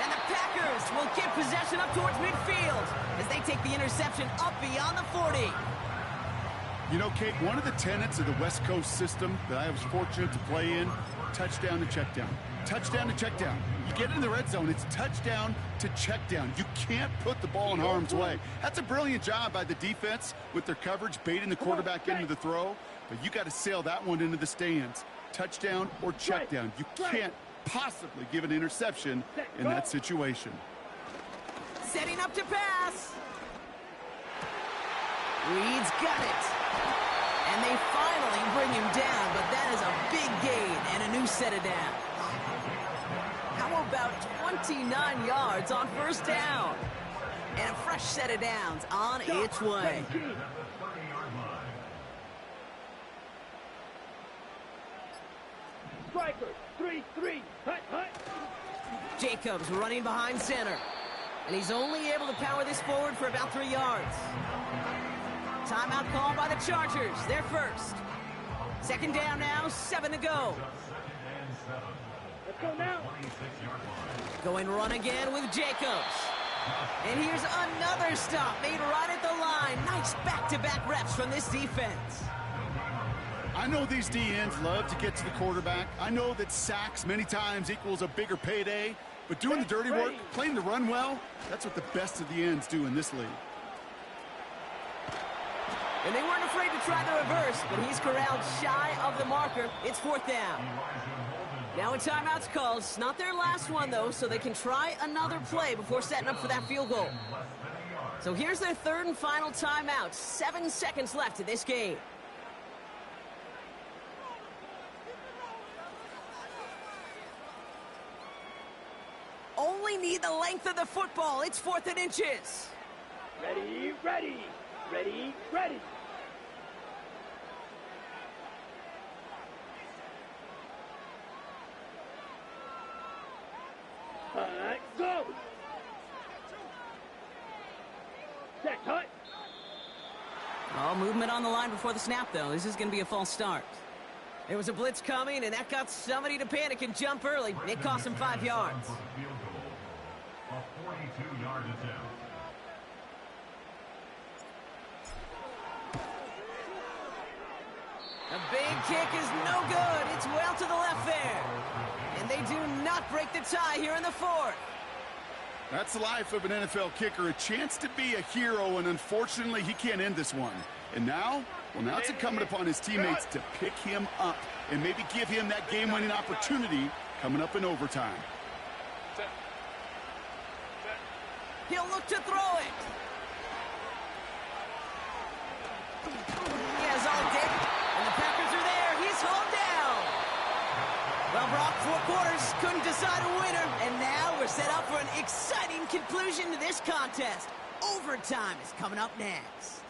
G: And the Packers will get possession up towards midfield as they take the interception up beyond the 40.
H: You know, Kate, one of the tenets of the West Coast system that I was fortunate to play in touchdown to check down. Touchdown to check down. You get in the red zone, it's touchdown to check down. You can't put the ball in harm's way. That's a brilliant job by the defense with their coverage, baiting the quarterback into the throw. But you got to sail that one into the stands. Touchdown or check down. You can't possibly give an interception in that situation.
G: Setting up to pass. Reed's got it. And they finally bring him down, but that is a big gain and a new set of downs. How about 29 yards on first down? And a fresh set of downs on its way.
B: Striker, 3-3, hut, hut.
G: Jacobs running behind center. And he's only able to power this forward for about 3 yards. Timeout called by the Chargers. They're first. Second down now, 7 to go.
B: Let's go now.
G: Going run again with Jacobs. And here's another stop made right at the line. Nice back-to-back reps from this defense.
H: I know these DNs love to get to the quarterback. I know that sacks many times equals a bigger payday. But doing the dirty work, playing the run well, that's what the best of the ends do in this league.
G: And they weren't afraid to try the reverse, but he's corralled shy of the marker. It's fourth down. Now a timeout's called. It's not their last one, though, so they can try another play before setting up for that field goal. So here's their third and final timeout. 7 seconds left in this game. Only need the length of the football. It's 4th and inches.
B: Ready, ready, ready, ready. Go. Set, hut.
G: Oh, movement on the line before the snap, though. This is going to be a false start. There was a blitz coming, and that got somebody to panic and jump early. It cost him 5 yards.
E: A 42-yard attempt.
G: A big kick is no good. It's well to the left there. And they do not break the tie here in the 4th.
H: That's the life of an NFL kicker, a chance to be a hero, and unfortunately, he can't end this one. And now, well, now it's incumbent upon his teammates to pick him up and maybe give him that game-winning opportunity coming up in overtime.
G: He'll look to throw it. He has all day, and the Packers are there. He's hauled down. Well, Brock, 4 quarters, couldn't decide a winner, and now we're set up for an exciting conclusion to this contest. Overtime is coming up next.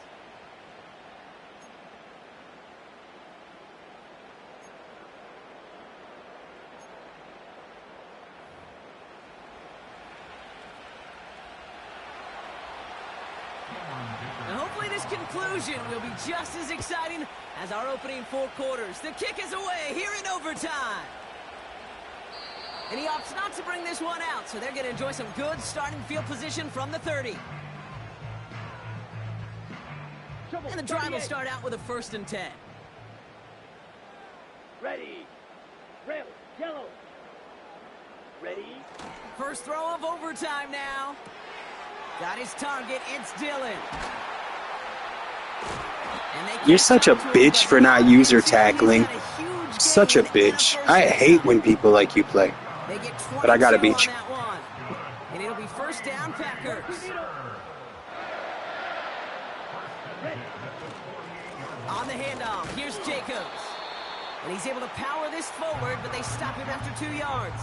G: And hopefully this conclusion will be just as exciting as our opening 4 quarters. The kick is away here in overtime. And he opts not to bring this one out, so they're going to enjoy some good starting field position from the 30. And the drive will start out with a 1st and 10.
B: Ready. Red, yellow. Ready.
G: First throw of overtime now. Got his target. It's Dillon.
F: You're such a bitch for not user tackling. Such a bitch. I hate when people like you play. But I gotta beat you.
G: And it'll be first down, Packers. On the handoff, here's Jacobs. And he's able to power this forward, but they stop him after 2 yards.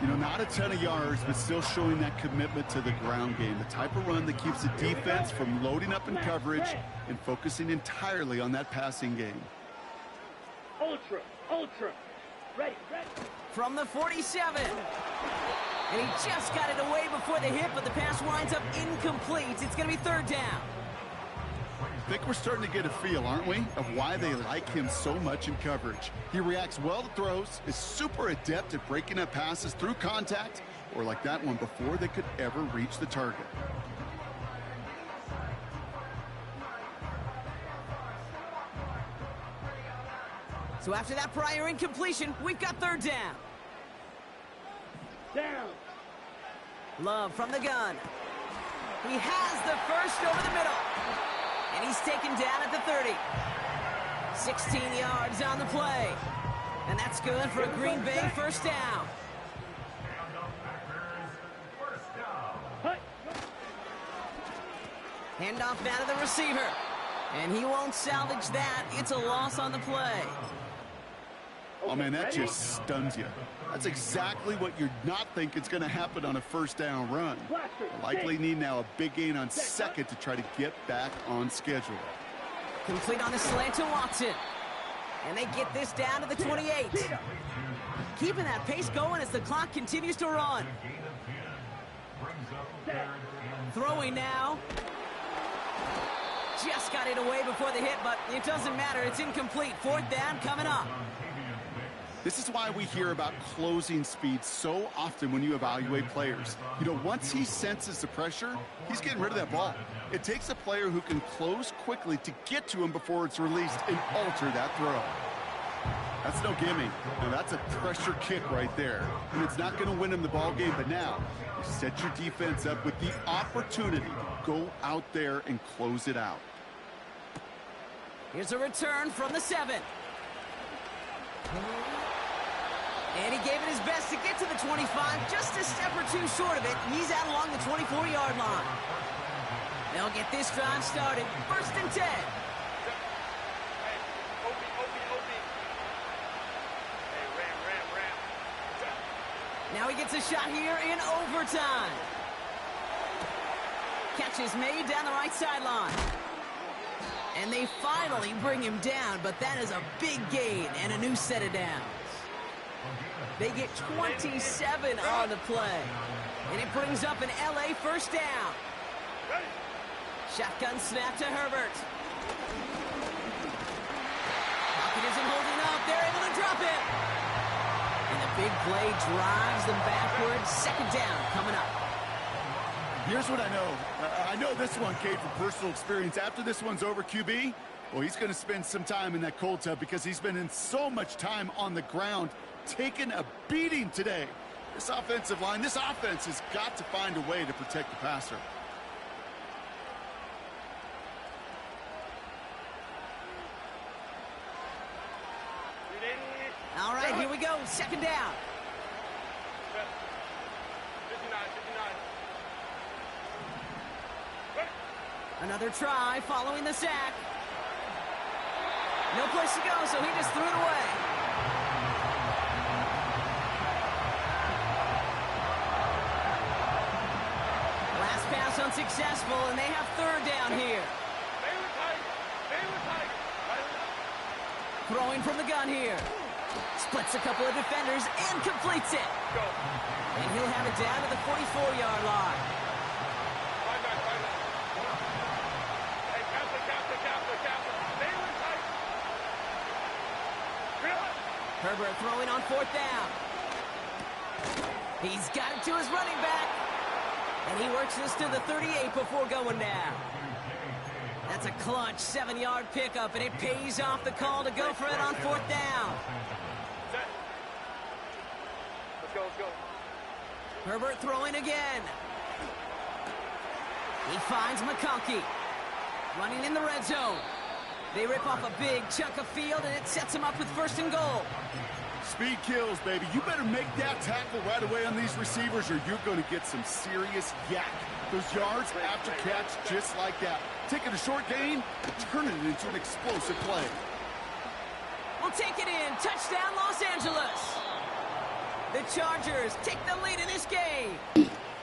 H: You know, not a ton of yards, but still showing that commitment to the ground game. The type of run that keeps the defense from loading up in coverage and focusing entirely on that passing game.
B: Ultra, ultra. Ready, ready.
G: From the 47. And he just got it away before the hit, but the pass winds up incomplete. It's going to be 3rd down.
H: I think we're starting to get a feel, aren't we, of why they like him so much in coverage. He reacts well to throws, is super adept at breaking up passes through contact, or like that one before they could ever reach the target.
G: So after that prior incompletion, we've got third down. Love from the gun. He has the first over the middle. And he's taken down at the 30. 16 yards on the play. And that's good for a Green Bay first down. Handoff now to the receiver. And he won't salvage that. It's a loss on the play.
H: Oh, man, that just stuns you. That's exactly what you're not thinking is going to happen on a first down run. Likely need now a big gain on second to try to get back on schedule.
G: Complete on the slant to Watson. And they get this down to the 28. Keeping that pace going as the clock continues to run. Throwing now. Just got it away before the hit, but it doesn't matter. It's incomplete. Fourth down coming up.
H: This is why we hear about closing speed so often when you evaluate players. You know, once he senses the pressure, he's getting rid of that ball. It takes a player who can close quickly to get to him before it's released and alter that throw. That's no gimme. Now that's a pressure kick right there. And it's not going to win him the ball game, but now you set your defense up with the opportunity to go out there and close it out.
G: Here's a return from the 7. And he gave it his best to get to the 25, just a step or two short of it. He's out along the 24-yard line. They'll get this drive started. First and 10. Now he gets a shot here in overtime. Catch is made down the right sideline. And they finally bring him down, but that is a big gain and a new set of downs. They get 27 on the play. And it brings up an LA first down. Shotgun snap to Herbert. Pocket isn't holding up. They're able to drop it. And the big play drives them backwards. Second down coming up.
H: Here's what I know. I know this one came from personal experience. After this one's over, QB, well, he's going to spend some time in that cold tub because he's been in so much time on the ground, taking a beating today. This offensive line, this offense has got to find a way to protect the passer.
G: All right, here we go. Second down.
B: 59.
G: Another try following the sack. No place to go, so he just threw it away. Last pass unsuccessful, and they have third down here. Throwing from the gun here. Splits a couple of defenders and completes it. And he'll have it down to the 44-yard line. Herbert throwing on fourth down. He's got it to his running back. And he works this to the 38 before going down. That's a clutch 7-yard pickup, and it pays off the call to go for it on fourth down.
B: Let's go.
G: Herbert throwing again. He finds McConkey. Running in the red zone. They rip off a big chunk of field, and it sets him up with first and goal.
H: Speed kills, baby. You better make that tackle right away on these receivers, or you're going to get some serious yak. Those yards after catch, just like that. Taking a short gain and turning it into an explosive play.
G: We'll take it in. Touchdown, Los Angeles. The Chargers take the lead in this game.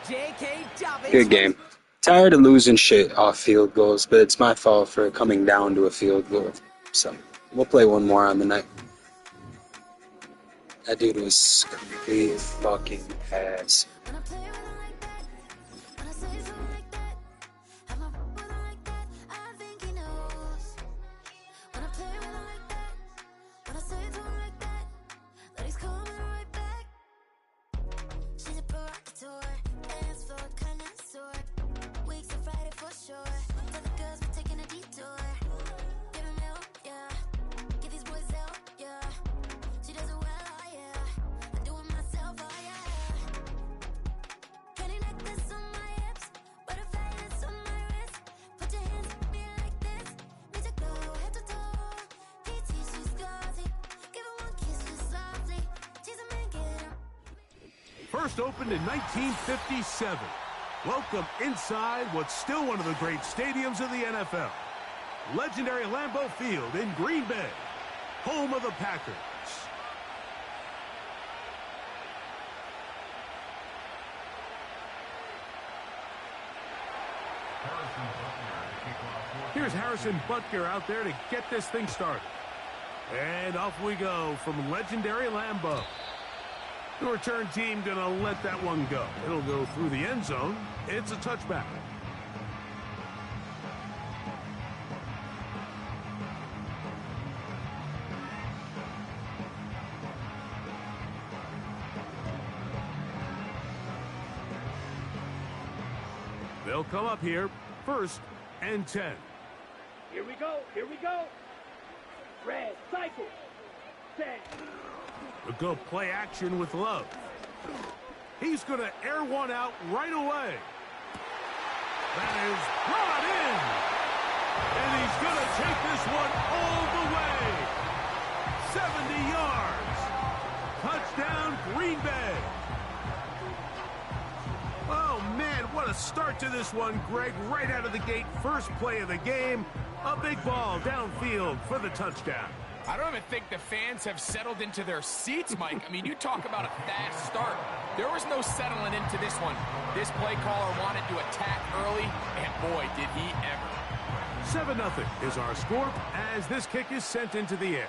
G: J.K. Dobbins.
F: Good game. Tired of losing shit off field goals, but it's my fault for coming down to a field goal. So, we'll play one more on the night. That dude was complete fucking ass.
I: Get these boys out, yeah. first opened in 1957. Welcome inside what's still one of the great stadiums of the NFL. Legendary Lambeau Field in Green Bay, home of the Packers. Here's Harrison Butker out there to get this thing started. And off we go from legendary Lambeau. The return team going to let that one go. It'll go through the end zone. It's a touchback. They'll come up here, 1st and 10.
B: Here we go. Here we go. Red, cycle. 10.
I: We'll go play action with Love. He's going to air one out right away. That is brought in. And he's going to take this one all the way. 70 yards. Touchdown, Green Bay. Oh, man, what a start to this one, Greg. Right out of the gate, first play of the game. A big ball downfield for the touchdown.
J: I don't even think the fans have settled into their seats, Mike. I mean, you talk about a fast start. There was no settling into this one. This play caller wanted to attack early, and boy, did he ever.
I: 7-0 is our score as this kick is sent into the air.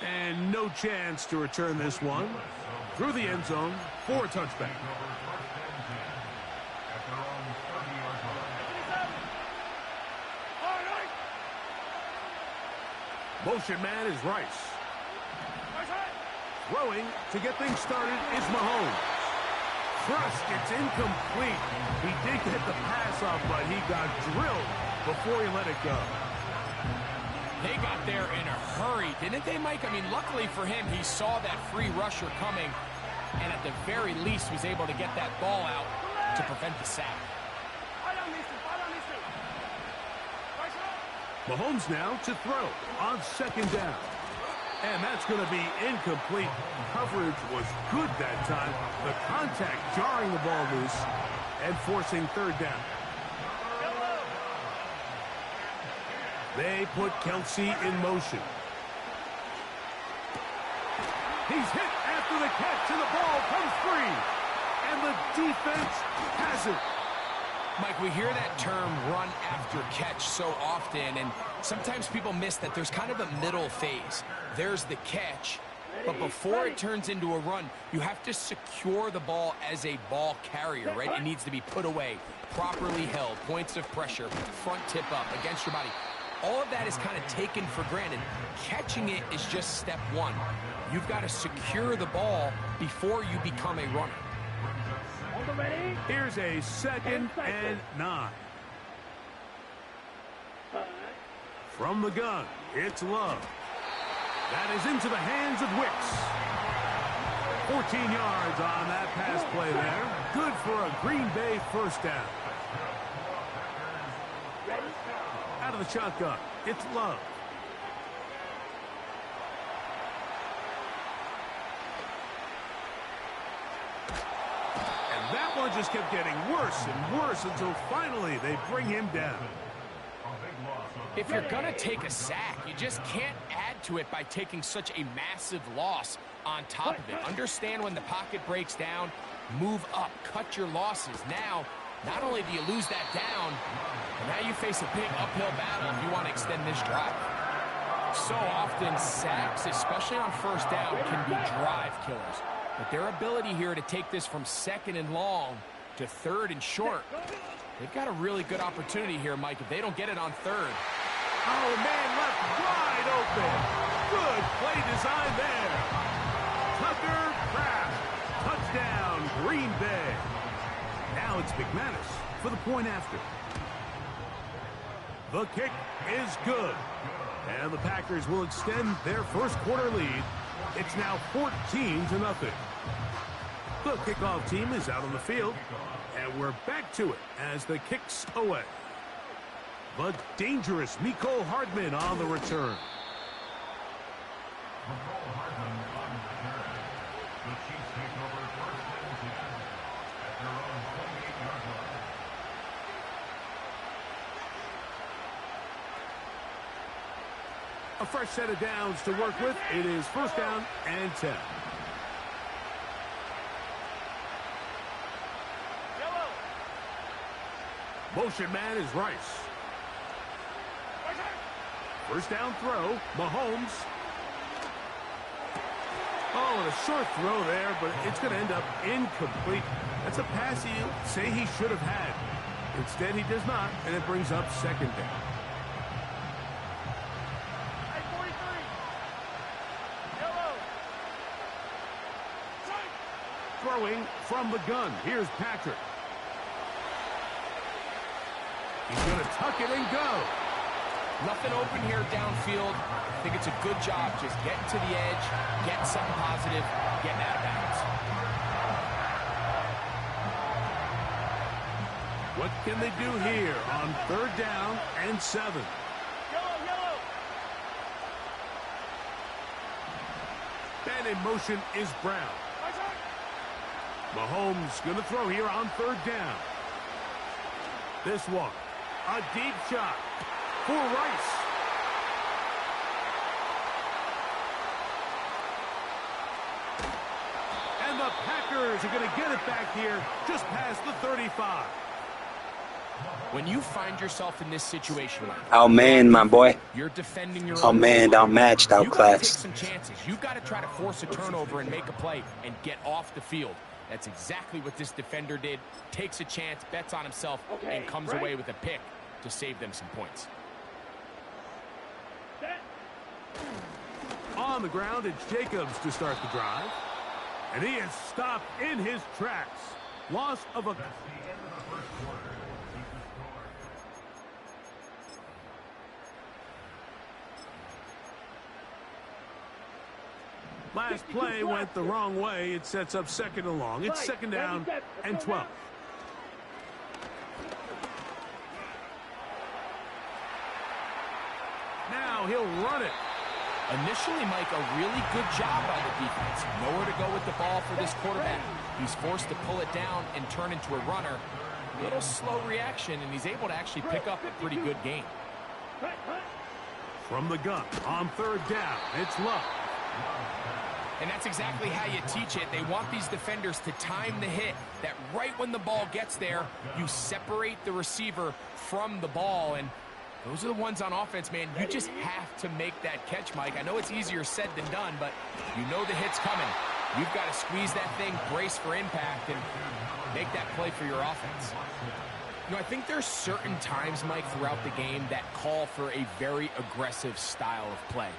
I: And no chance to return this one through the end zone for a touchback. Motion man is Rice. Throwing to get things started is Mahomes. Thrust, it's incomplete. He did get the pass off, but he got drilled before he let it go.
J: They got there in a hurry, didn't they, Mike? I mean, luckily for him, he saw that free rusher coming, and at the very least was able to get that ball out to prevent the sack.
I: Mahomes now to throw on 2nd down. And that's going to be incomplete. Coverage was good that time. The contact jarring the ball loose and forcing 3rd down. They put Kelsey in motion. He's hit after the catch, and the ball comes free. And the defense has it.
J: Mike, we hear that term run after catch so often, and sometimes people miss that there's kind of a middle phase. There's the catch, but before it turns into a run, you have to secure the ball as a ball carrier, right? It needs to be put away, properly held, points of pressure, front tip up against your body. All of that is kind of taken for granted. Catching it is just step one. You've got to secure the ball before you become a runner.
I: Here's a 2nd and 9. From the gun, it's Love. That is into the hands of Wicks. 14 yards on that pass play there. Good for a Green Bay 1st down. Out of the shotgun, it's Love. That one just kept getting worse and worse until finally they bring him down.
J: If you're going to take a sack, you just can't add to it by taking such a massive loss on top of it. Understand when the pocket breaks down, move up, cut your losses. Now, not only do you lose that down, but now you face a big uphill battle if you want to extend this drive. So often, sacks, especially on 1st down, can be drive killers. But their ability here to take this from 2nd and long to 3rd and short, they've got a really good opportunity here, Mike, if they don't get it on 3rd.
I: Oh, man, left wide open. Good play design there. Tucker Kraft. Touchdown, Green Bay. Now it's McManus for the point after. The kick is good. And the Packers will extend their 1st quarter lead. It's now 14-0. The kickoff team is out on the field, and we're back to it as the kick's away. The dangerous Mecole Hardman on the return. A fresh set of downs to work with. It is first down and 10. Motion man is Rice. First down throw, Mahomes. Oh, and a short throw there, but it's going to end up incomplete. That's a pass you say he should have had. Instead, he does not, and it brings up second down. Throwing from the gun. Here's Patrick. He's going to tuck it and go.
J: Nothing open here downfield. I think it's a good job just getting to the edge, getting something positive, getting out of bounds.
I: What can they do here on third down and 7? And in motion is Brown. Mahomes going to throw here on third down. This one, a deep shot for Rice. And the Packers are going to get it back here just past the 35.
J: When you find yourself in this situation,
F: outmanned, my boy.
J: You're defending your
F: outmanned, outmatched, outclassed.
J: You got to take some chances. You got to try to force a turnover and make a play and get off the field. That's exactly what this defender did. Takes a chance, bets on himself, and comes away with a pick to save them some points.
I: On the ground, it's Jacobs to start the drive. And he is stopped in his tracks. Loss of a... Last play went the wrong way. It sets up second and long. It's second down and 12. Now he'll run it.
J: Initially, Mike, a really good job by the defense. Nowhere to go with the ball for this quarterback. He's forced to pull it down and turn into a runner. A little slow reaction, and he's able to actually pick up a pretty good game.
I: From the gun on third down, it's Love.
J: And that's exactly how you teach it. They want these defenders to time the hit, that right when the ball gets there, you separate the receiver from the ball. And those are the ones on offense, man. You just have to make that catch, Mike. I know it's easier said than done, but you know the hit's coming. You've got to squeeze that thing, brace for impact, and make that play for your offense. You know, I think there's certain times, Mike, throughout the game that call for a very aggressive style of play.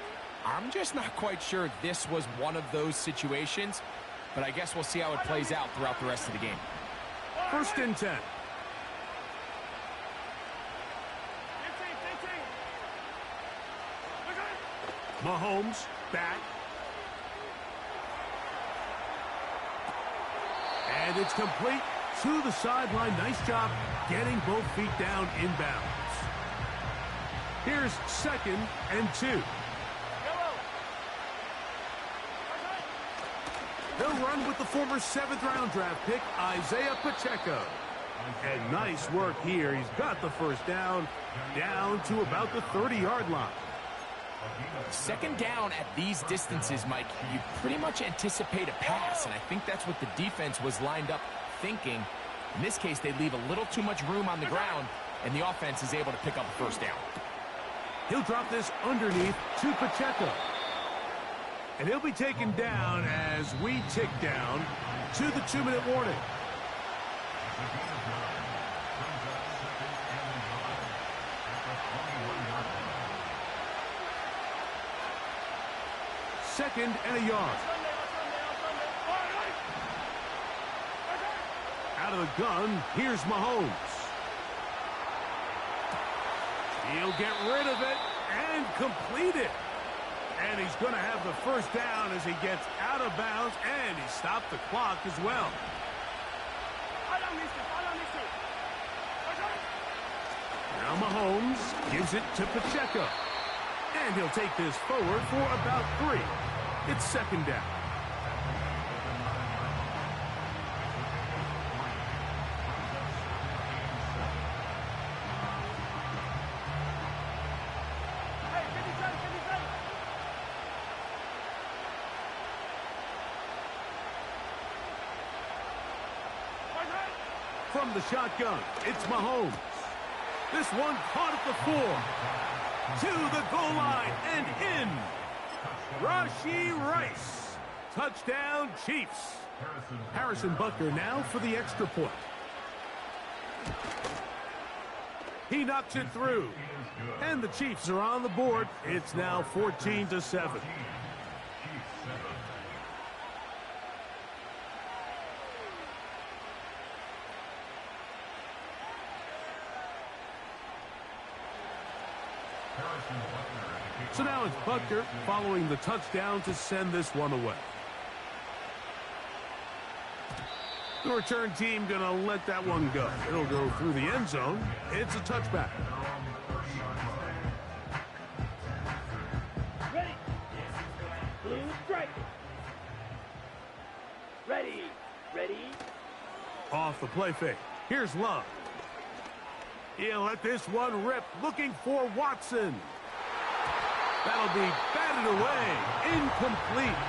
J: I'm just not quite sure this was one of those situations, but I guess we'll see how it plays out throughout the rest of the game.
I: First and 10. Mahomes back. And it's complete to the sideline. Nice job getting both feet down inbounds. Here's second and 2. They'll run with the former 7th-round draft pick, Isaiah Pacheco. And nice work here. He's got the first down to about the 30-yard line.
J: Second down at these distances, Mike, you pretty much anticipate a pass, and I think that's what the defense was lined up thinking. In this case, they leave a little too much room on the ground, and the offense is able to pick up a first down.
I: He'll drop this underneath to Pacheco. And he'll be taken down as we tick down to the 2-minute warning. Second and a yard. Out of the gun, here's Mahomes. He'll get rid of it and complete it. And he's going to have the first down as he gets out of bounds, and he stopped the clock as well. Now Mahomes gives it to Pacheco. And he'll take this forward for about 3. It's second down. From the shotgun, it's Mahomes. This one caught at the 4. To the goal line and in. Rashee Rice. Touchdown, Chiefs. Harrison Butker now for the extra point. He knocks it through. And the Chiefs are on the board. It's now 14-7. So now it's Butker following the touchdown to send this one away. The return team going to let that one go. It'll go through the end zone. It's a touchback.
B: Ready. Blue striker. Ready. Ready.
I: Off the play fake. Here's Love. He'll let this one rip, looking for Watson. That'll be batted away. Incomplete.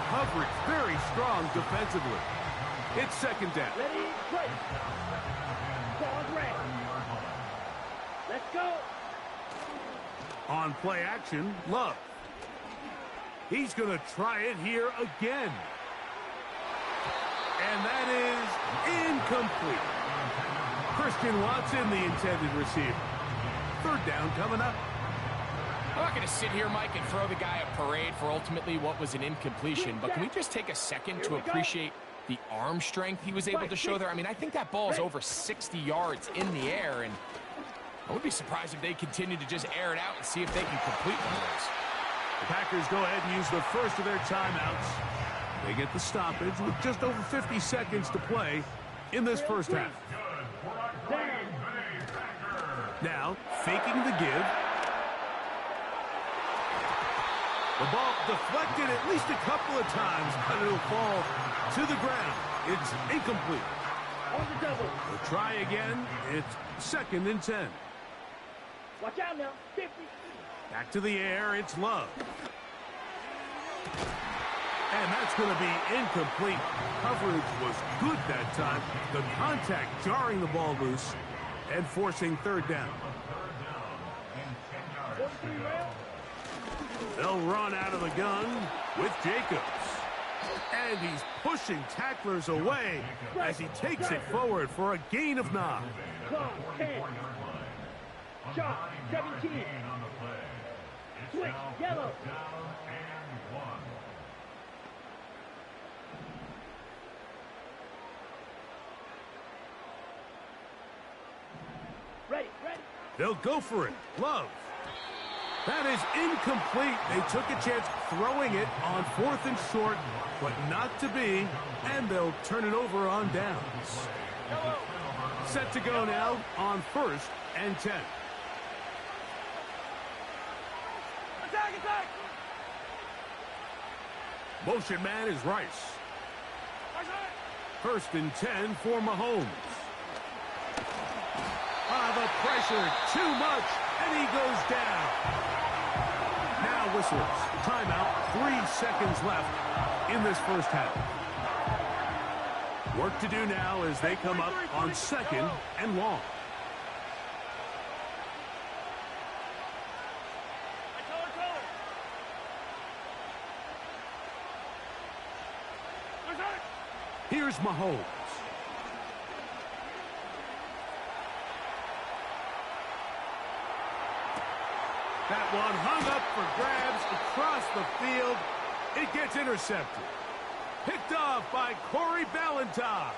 I: Coverage very strong defensively. It's second down.
B: Ready, break. Ball's red. Let's go.
I: On play action, Love. He's going to try it here again. And that is incomplete. Christian Watson, the intended receiver. Third down coming up.
J: I'm not going to sit here, Mike, and throw the guy a parade for ultimately what was an incompletion, but can we just take a second to appreciate the arm strength he was able to show there? I mean, I think that ball is over 60 yards in the air, and I would be surprised if they continue to just air it out and see if they can complete one of those.
I: The Packers go ahead and use the first of their timeouts. They get the stoppage with just over 50 seconds to play in this first half. Now, faking the give. The ball deflected at least a couple of times, but it'll fall to the ground. It's incomplete.
B: On the double.
I: We'll try again. It's second and 10.
B: Watch out now. 50.
I: Back to the air. It's Love. And that's going to be incomplete. Coverage was good that time. The contact jarring the ball loose and forcing third down. They'll run out of the gun with Jacobs. And he's pushing tacklers away as he takes it forward for a gain of 9.
B: 10. Shot 17. Switch yellow. Ready, ready.
I: They'll go for it. Love. That is incomplete. They took a chance throwing it on 4th and short, but not to be, and they'll turn it over on downs. Set to go now on 1st and 10.
B: Attack, attack.
I: Motion man is Rice. 1st and 10 for Mahomes. The pressure, too much, and he goes down. Now whistles. Timeout, 3 seconds left in this first half. Work to do now as they come up on 2nd and long. Here's Mahomes. That one hung up for grabs across the field. It gets intercepted. Picked off by Corey Ballantyne.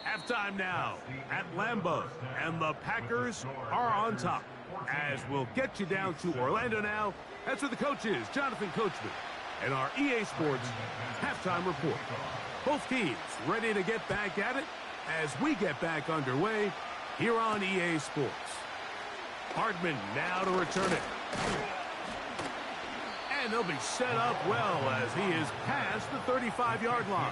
I: Halftime now at Lambeau, and the Packers are on top. As we'll get you down to Orlando now. That's where the coach is, Jonathan Coachman, and our EA Sports halftime report. Both teams ready to get back at it as we get back underway here on EA Sports. Hardman now to return it. And they'll be set up well as he is past the 35-yard line.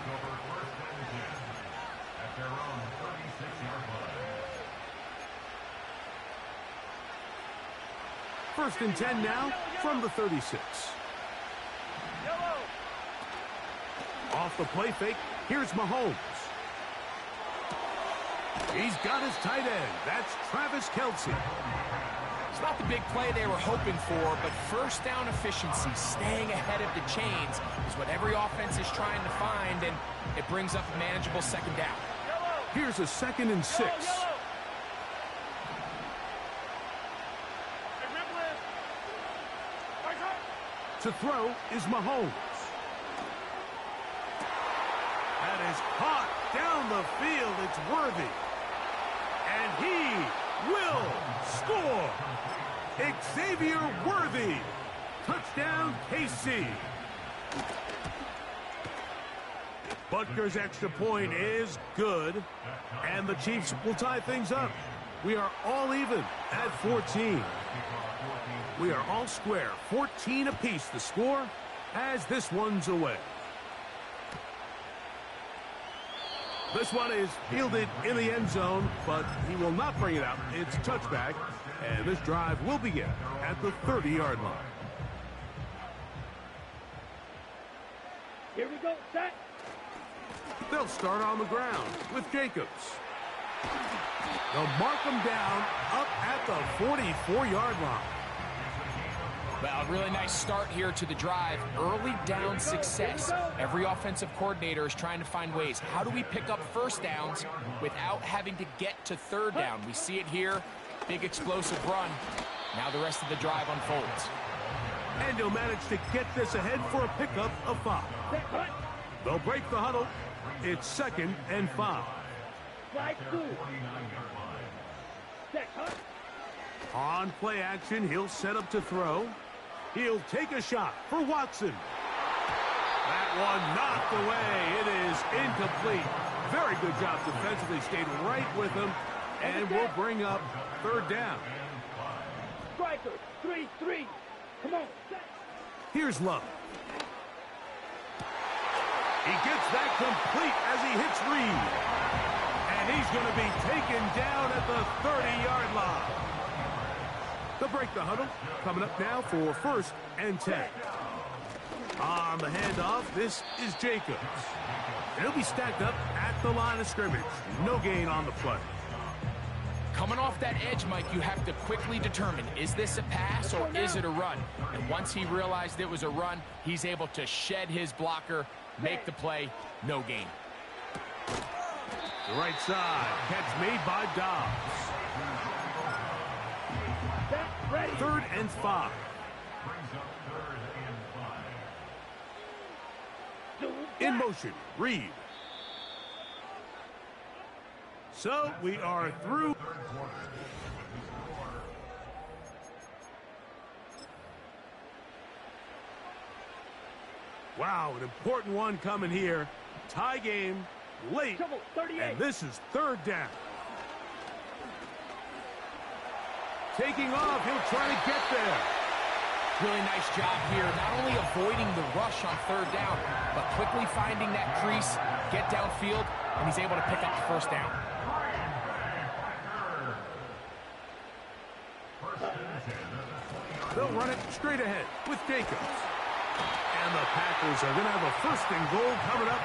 I: First and 10 now from the 36. Off the play fake, here's Mahomes. He's got his tight end. That's Travis Kelce.
J: It's not the big play they were hoping for, but first down efficiency, staying ahead of the chains, is what every offense is trying to find, and it brings up a manageable second down.
I: Here's a 2nd and 6. To throw is Mahomes. That is caught down the field. It's Worthy. And he will score. Xavier Worthy. Touchdown, KC. Butker's extra point is good. And the Chiefs will tie things up. We are all even at 14. We are all square. 14 apiece the score as this one's away. This one is fielded in the end zone, but he will not bring it out. It's touchback, and this drive will begin at the 30-yard line.
B: Here we go, set.
I: They'll start on the ground with Jacobs. They'll mark him down up at the 44-yard line.
J: Well, a really nice start here to the drive. Early down success. Every offensive coordinator is trying to find ways. How do we pick up first downs without having to get to third down? We see it here. Big explosive run. Now the rest of the drive unfolds.
I: And he'll manage to get this ahead for a pickup of 5. They'll break the huddle. It's 2nd and 5. On play action, he'll set up to throw. He'll take a shot for Watson. That one knocked away. It is incomplete. Very good job defensively. Stayed right with him. And we'll bring up 3rd down.
B: Striker, 3-3. Come on.
I: Here's Love. He gets that complete as he hits Reed. And he's going to be taken down at the 30-yard line. They'll break the huddle. Coming up now for 1st and 10. On the handoff, this is Jacobs. He'll be stacked up at the line of scrimmage. No gain on the play.
J: Coming off that edge, Mike, you have to quickly determine, is this a pass or is it a run? And once he realized it was a run, he's able to shed his blocker, make the play, no gain.
I: The right side, catch made by Dobbs. 3rd and 5. In motion, Reed. So we are through. Wow, an important one coming here. Tie game, late, and this is 3rd down. Taking off, he'll try to get there.
J: Really nice job here, not only avoiding the rush on 3rd down, but quickly finding that crease, get downfield, and he's able to pick up the 1st down.
I: They'll run it straight ahead with Jacobs. And the Packers are going to have a 1st and goal coming up.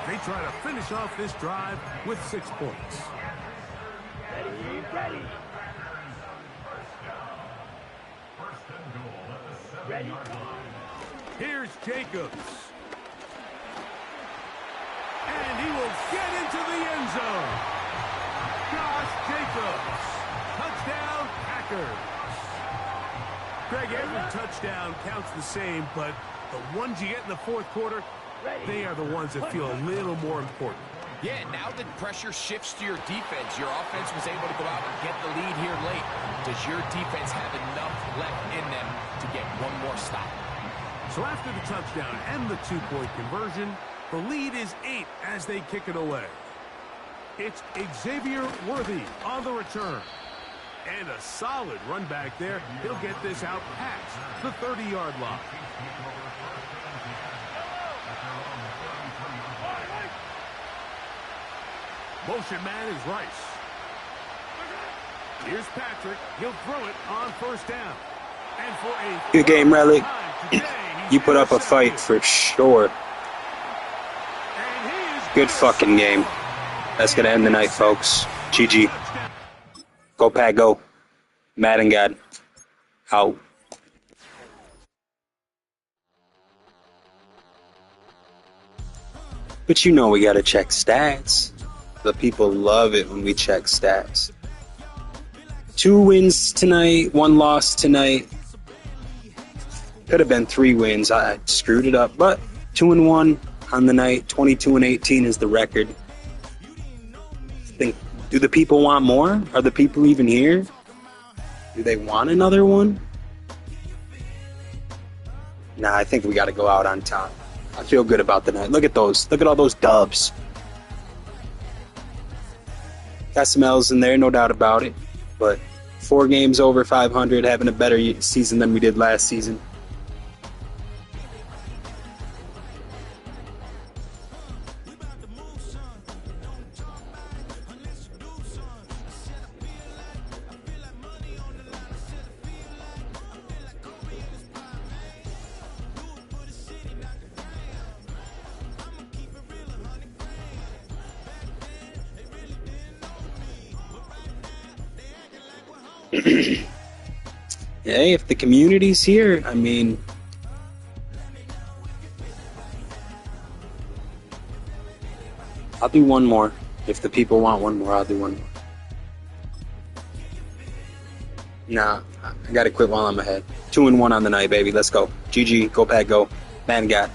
I: They try to finish off this drive with 6 points.
B: Ready. Ready.
I: Here's Jacobs. And he will get into the end zone. Josh Jacobs. Touchdown, Packers. Greg, every touchdown counts the same, but the ones you get in the 4th quarter, they are the ones that feel a little more important.
J: Yeah, now the pressure shifts to your defense. Your offense was able to go out and get the lead here late. Does your defense have enough left in them to get one more stop?
I: So after the touchdown and the 2-point conversion, the lead is 8 as they kick it away. It's Xavier Worthy on the return. And a solid run back there. He'll get this out past the 30-yard line. Motion man is Rice. Here's Patrick. He'll throw it on 1st down. And for a
F: good game, Relic. You put up a fight for sure. Good fucking game. That's going to end the night, folks. GG. Go Pack, go. Madden God. Out. But you know we got to check stats. The people love it when we check stats. 2 wins tonight, 1 loss tonight. Could have been 3 wins. I screwed it up, but 2-1 on the night. 22-18 is the record. Do the people want more? Are the people even here? Do they want another one? Nah, I think we got to go out on top. I feel good about the night. Look at those. Look at all those dubs. Got some L's in there, no doubt about it. But 4 games over 500, having a better season than we did last season. Hey, if the community's here, I mean, I'll do one more. If the people want one more, I'll do one more. Nah, I gotta quit while I'm ahead. 2-1 on the night, baby. Let's go. GG, go Pack, go. Man, got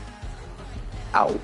F: out.